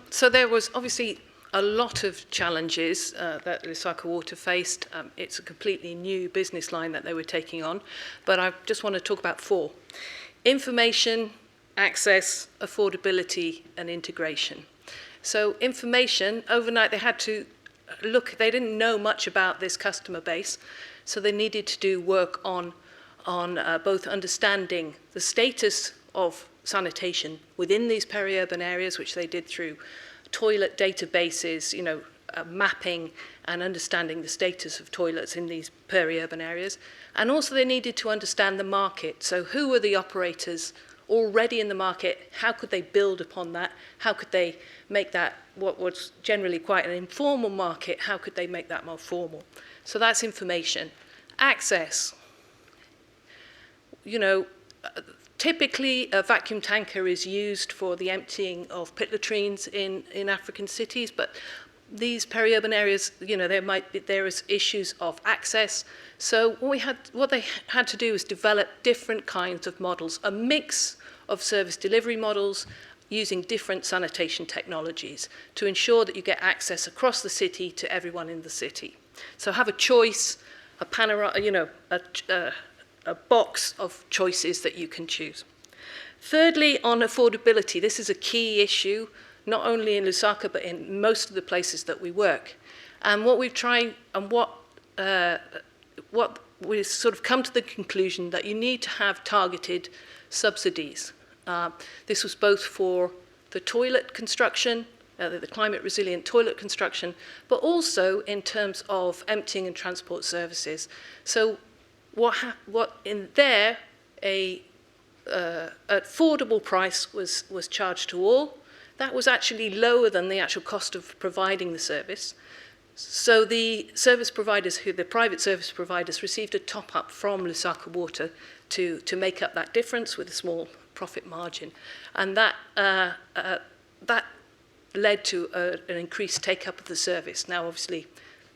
So there was obviously a lot of challenges that Lusaka Water faced. It's a completely new business line that they were taking on, but I just want to talk about 4. Information, access, affordability, and integration. So information, overnight they had to look, they didn't know much about this customer base, so they needed to do work on both understanding the status of sanitation within these peri-urban areas, which they did through toilet databases, mapping and understanding the status of toilets in these peri-urban areas. And also they needed to understand the market. So who were the operators already in the market? How could they build upon that? How could they make that what was generally quite an informal market? How could they make that more formal? So that's information. Access. Typically, a vacuum tanker is used for the emptying of pit latrines in African cities, but these peri-urban areas, there is issues of access. So what they had to do is develop different kinds of models, a mix of service delivery models using different sanitation technologies to ensure that you get access across the city to everyone in the city. So have a choice, a panorama, a box of choices that you can choose. Thirdly, on affordability, this is a key issue, not only in Lusaka, but in most of the places that we work. And what we've tried, and what we've sort of come to the conclusion that you need to have targeted subsidies. This was both for the toilet construction, the climate resilient toilet construction, but also in terms of emptying and transport services. So what in there, an affordable price was charged to all. That was actually lower than the actual cost of providing the service. So the service providers, the private service providers, received a top-up from Lusaka Water to make up that difference with a small profit margin. And that led to an increased take-up of the service. Now, obviously,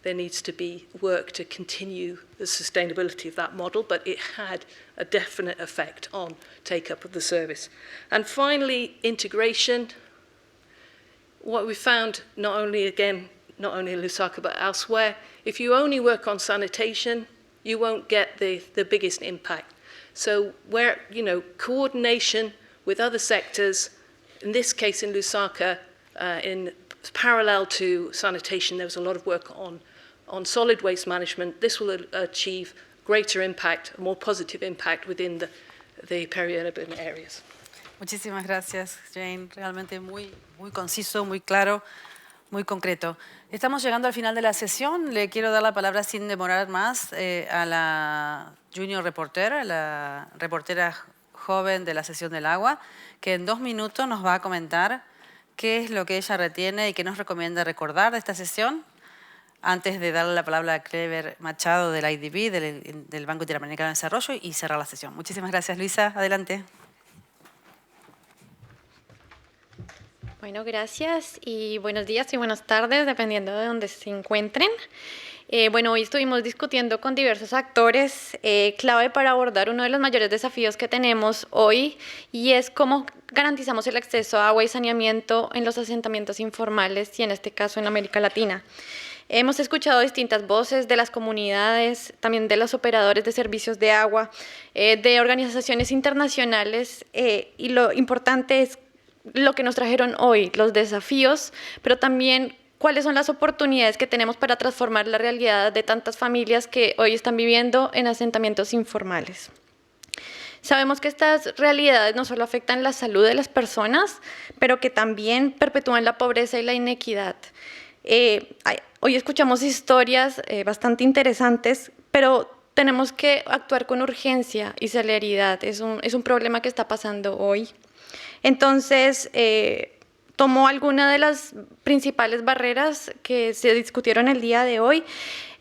there needs to be work to continue the sustainability of that model, but it had a definite effect on take-up of the service. And finally, integration. What we found, not only in Lusaka, but elsewhere, if you only work on sanitation, you won't get the biggest impact. So where, coordination with other sectors, in this case in Lusaka, in parallel to sanitation, there was a lot of work on solid waste management. This will achieve greater impact, a more positive impact within the peri-urban areas. Muchísimas gracias, Jane. Realmente muy conciso, muy claro, muy concreto. Estamos llegando al final de la sesión. Le quiero dar la palabra sin demorar más a la Junior Reporter, a la reportera joven de la sesión del agua, que en 2 minutos nos va a comentar qué es lo que ella retiene y qué nos recomienda recordar de esta sesión, antes de darle la palabra a Clever Machado del IDB, del Banco Interamericano de Desarrollo, y cerrar la sesión. Muchísimas gracias, Luisa. Adelante. Bueno, gracias y buenos días y buenas tardes, dependiendo de dónde se encuentren. Bueno, hoy estuvimos discutiendo con diversos actores clave para abordar uno de los mayores desafíos que tenemos hoy, y es cómo garantizamos el acceso a agua y saneamiento en los asentamientos informales y en este caso en América Latina. Hemos escuchado distintas voces de las comunidades, también de los operadores de servicios de agua, de organizaciones internacionales, y lo importante es lo que nos trajeron hoy, los desafíos, pero también cuáles son las oportunidades que tenemos para transformar la realidad de tantas familias que hoy están viviendo en asentamientos informales. Sabemos que estas realidades no solo afectan la salud de las personas, pero que también perpetúan la pobreza y la inequidad. Hoy escuchamos historias bastante interesantes, pero tenemos que actuar con urgencia y celeridad. Es un problema que está pasando hoy. Entonces, tomó algunas de las principales barreras que se discutieron el día de hoy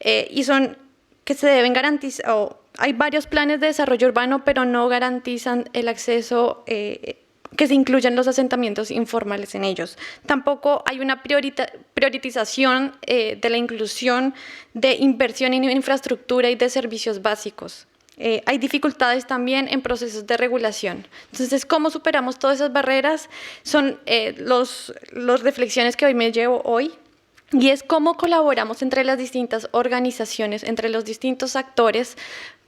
y son que se deben garantizar. Hay varios planes de desarrollo urbano, pero no garantizan el acceso que se incluyan los asentamientos informales en ellos. Tampoco hay una priorización de la inclusión de inversión en infraestructura y de servicios básicos. Hay dificultades también en procesos de regulación. Entonces, ¿cómo superamos todas esas barreras? Son las reflexiones que hoy me llevo hoy. y es cómo colaboramos entre las distintas organizaciones, entre los distintos actores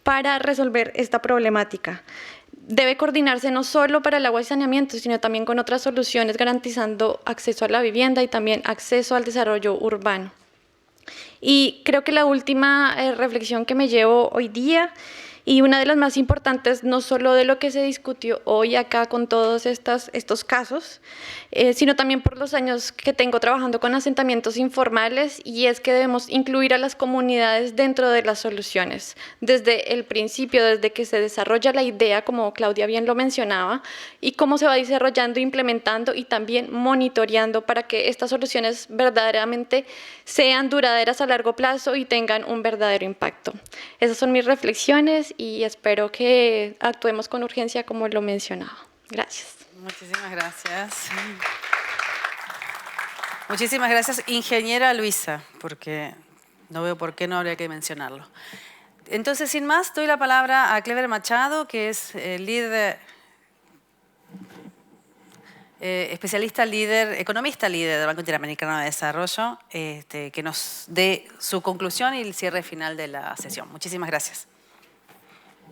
para resolver esta problemática. Debe coordinarse no solo para el agua y saneamiento, sino también con otras soluciones, garantizando acceso a la vivienda y también acceso al desarrollo urbano. Y creo que la última reflexión que me llevo hoy día, y una de las más importantes, no solo de lo que se discutió hoy acá con todos estos casos, sino también por los años que tengo trabajando con asentamientos informales, y es que debemos incluir a las comunidades dentro de las soluciones. Desde el principio, desde que se desarrolla la idea, como Claudia bien lo mencionaba, y cómo se va desarrollando, implementando y también monitoreando para que estas soluciones verdaderamente sean duraderas a largo plazo y tengan un verdadero impacto. Esas son mis reflexiones y espero que actuemos con urgencia como lo mencionaba. Gracias. Muchísimas gracias. Muchísimas gracias, ingeniera Luisa, porque no veo por qué no habría que mencionarlo. Entonces, sin más, doy la palabra a Clever Machado, que es especialista líder, economista líder del Banco Interamericano de Desarrollo, que nos dé su conclusión y el cierre final de la sesión. Muchísimas gracias.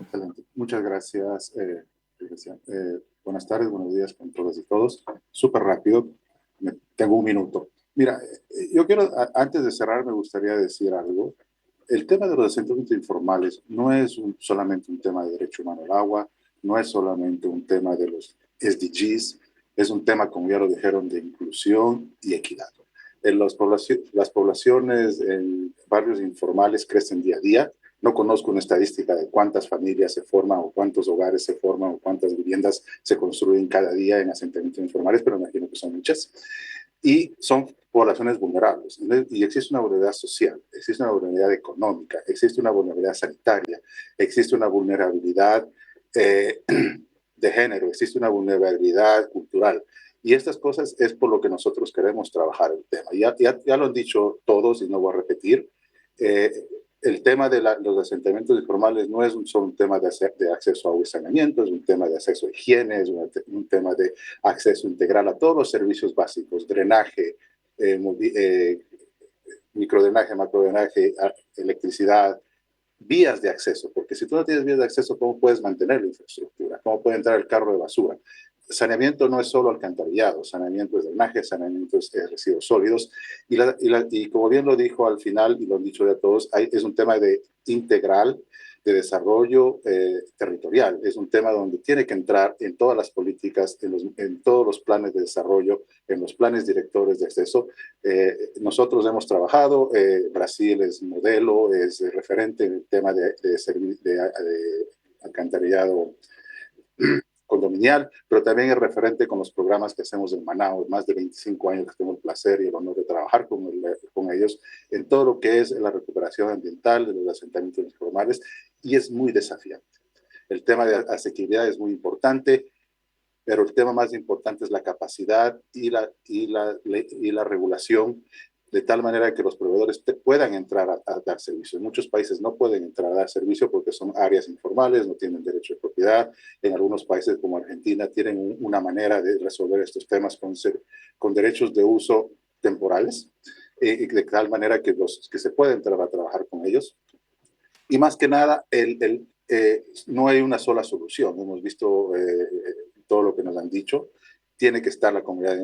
Excelente. Muchas gracias. Buenas tardes, buenos días con todas y todos. Súper rápido, tengo un minuto. Mira, yo quiero, antes de cerrar, me gustaría decir algo. El tema de los asentamientos informales no es solamente un tema de derecho humano al agua, no es solamente un tema de los SDGs, es un tema, como ya lo dijeron, de inclusión y equidad. Las poblaciones en barrios informales crecen día a día. No conozco una estadística de cuántas familias se forman o cuántos hogares se forman o cuántas viviendas se construyen cada día en asentamientos informales, pero imagino que son muchas. Y son poblaciones vulnerables. Y existe una vulnerabilidad social, existe una vulnerabilidad económica, existe una vulnerabilidad sanitaria, existe una vulnerabilidad de género, existe una vulnerabilidad cultural. Y estas cosas es por lo que nosotros queremos trabajar el tema. Ya lo han dicho todos y no voy a repetir. El tema de los asentamientos informales no es solo un tema de acceso a agua y saneamiento, es un tema de acceso a higiene, es un tema de acceso integral a todos los servicios básicos, drenaje, microdrenaje, macrodrenaje, electricidad, vías de acceso, porque si tú no tienes vías de acceso, ¿cómo puedes mantener la infraestructura? ¿Cómo puede entrar el carro de basura? Saneamiento no es solo alcantarillado, saneamiento es drenaje, saneamiento es residuos sólidos, y como bien lo dijo al final, y lo han dicho ya todos, es un tema integral de desarrollo territorial, es un tema donde tiene que entrar en todas las políticas, en todos los planes de desarrollo, en los planes directores de acceso. Nosotros hemos trabajado, Brasil es modelo, es referente en el tema de alcantarillado condominial, pero también es referente con los programas que hacemos en Manaus, más de 25 años que tengo el placer y el honor de trabajar con ellos en todo lo que es la recuperación ambiental de los asentamientos informales, y es muy desafiante. El tema de asequibilidad es muy importante, pero el tema más importante es la capacidad y la regulación, de tal manera que los proveedores puedan entrar a dar servicio. En muchos países no pueden entrar a dar servicio porque son áreas informales, no tienen derecho de propiedad. En algunos países como Argentina tienen una manera de resolver estos temas con derechos de uso temporales, de tal manera que se puede entrar a trabajar con ellos. Y más que nada, no hay una sola solución. Hemos visto todo lo que nos han dicho. Tiene que estar la comunidad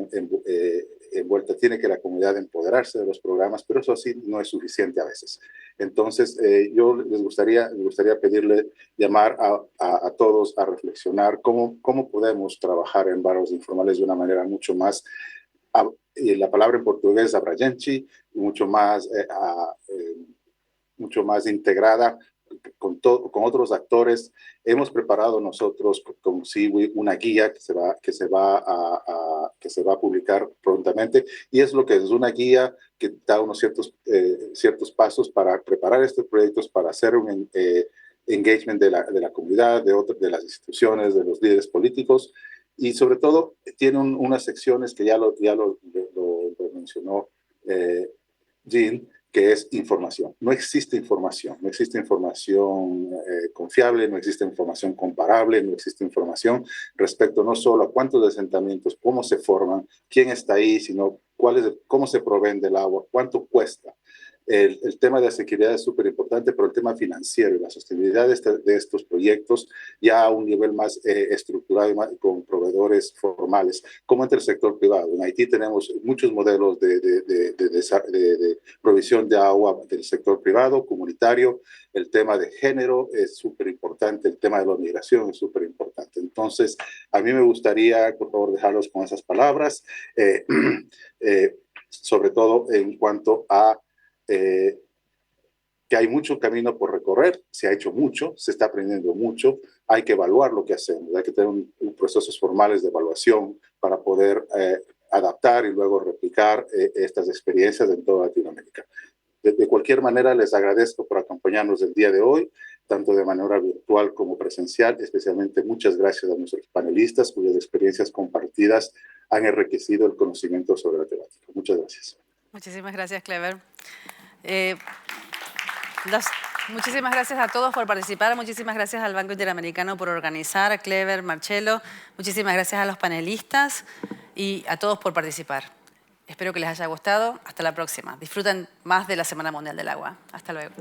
envuelta, tiene que la comunidad empoderarse de los programas, pero eso así no es suficiente a veces. Entonces, yo me gustaría llamar a todos a reflexionar cómo podemos trabajar en barrios informales de una manera mucho más, la palabra en portugués, abrangente, mucho más integrada, con otros actores. Hemos preparado nosotros con SIWI una guía que se va a publicar prontamente, y es una guía que da unos ciertos pasos para preparar estos proyectos, para hacer un engagement de la comunidad, de las instituciones, de los líderes políticos, y sobre todo tiene unas secciones que ya lo mencionó Jean, que es información. No existe información confiable, no existe información comparable, no existe información respecto no solo a cuántos asentamientos, cómo se forman, quién está ahí, sino cómo se provee el agua, cuánto cuesta. El tema de asequibilidad es súper importante, pero el tema financiero y la sostenibilidad de estos proyectos ya a un nivel más estructurado y con proveedores formales, como entre el sector privado. En Haití tenemos muchos modelos de provisión de agua del sector privado, comunitario. El tema de género es súper importante, el tema de la migración es súper importante. Entonces, a mí me gustaría, por favor, dejarlos con esas palabras, sobre todo en cuanto a que hay mucho camino por recorrer, se ha hecho mucho, se está aprendiendo mucho, hay que evaluar lo que hacemos, hay que tener procesos formales de evaluación para poder adaptar y luego replicar estas experiencias en toda Latinoamérica. De cualquier manera, les agradezco por acompañarnos el día de hoy, tanto de manera virtual como presencial. Especialmente muchas gracias a nuestros panelistas cuyas experiencias compartidas han enriquecido el conocimiento sobre la temática. Muchas gracias. Muchísimas gracias, Clever. Muchísimas gracias a todos por participar, muchísimas gracias al Banco Interamericano por organizar, a Clever, Marcelo, muchísimas gracias a los panelistas y a todos por participar. Espero que les haya gustado. Hasta la próxima. Disfruten más de la Semana Mundial del Agua. Hasta luego.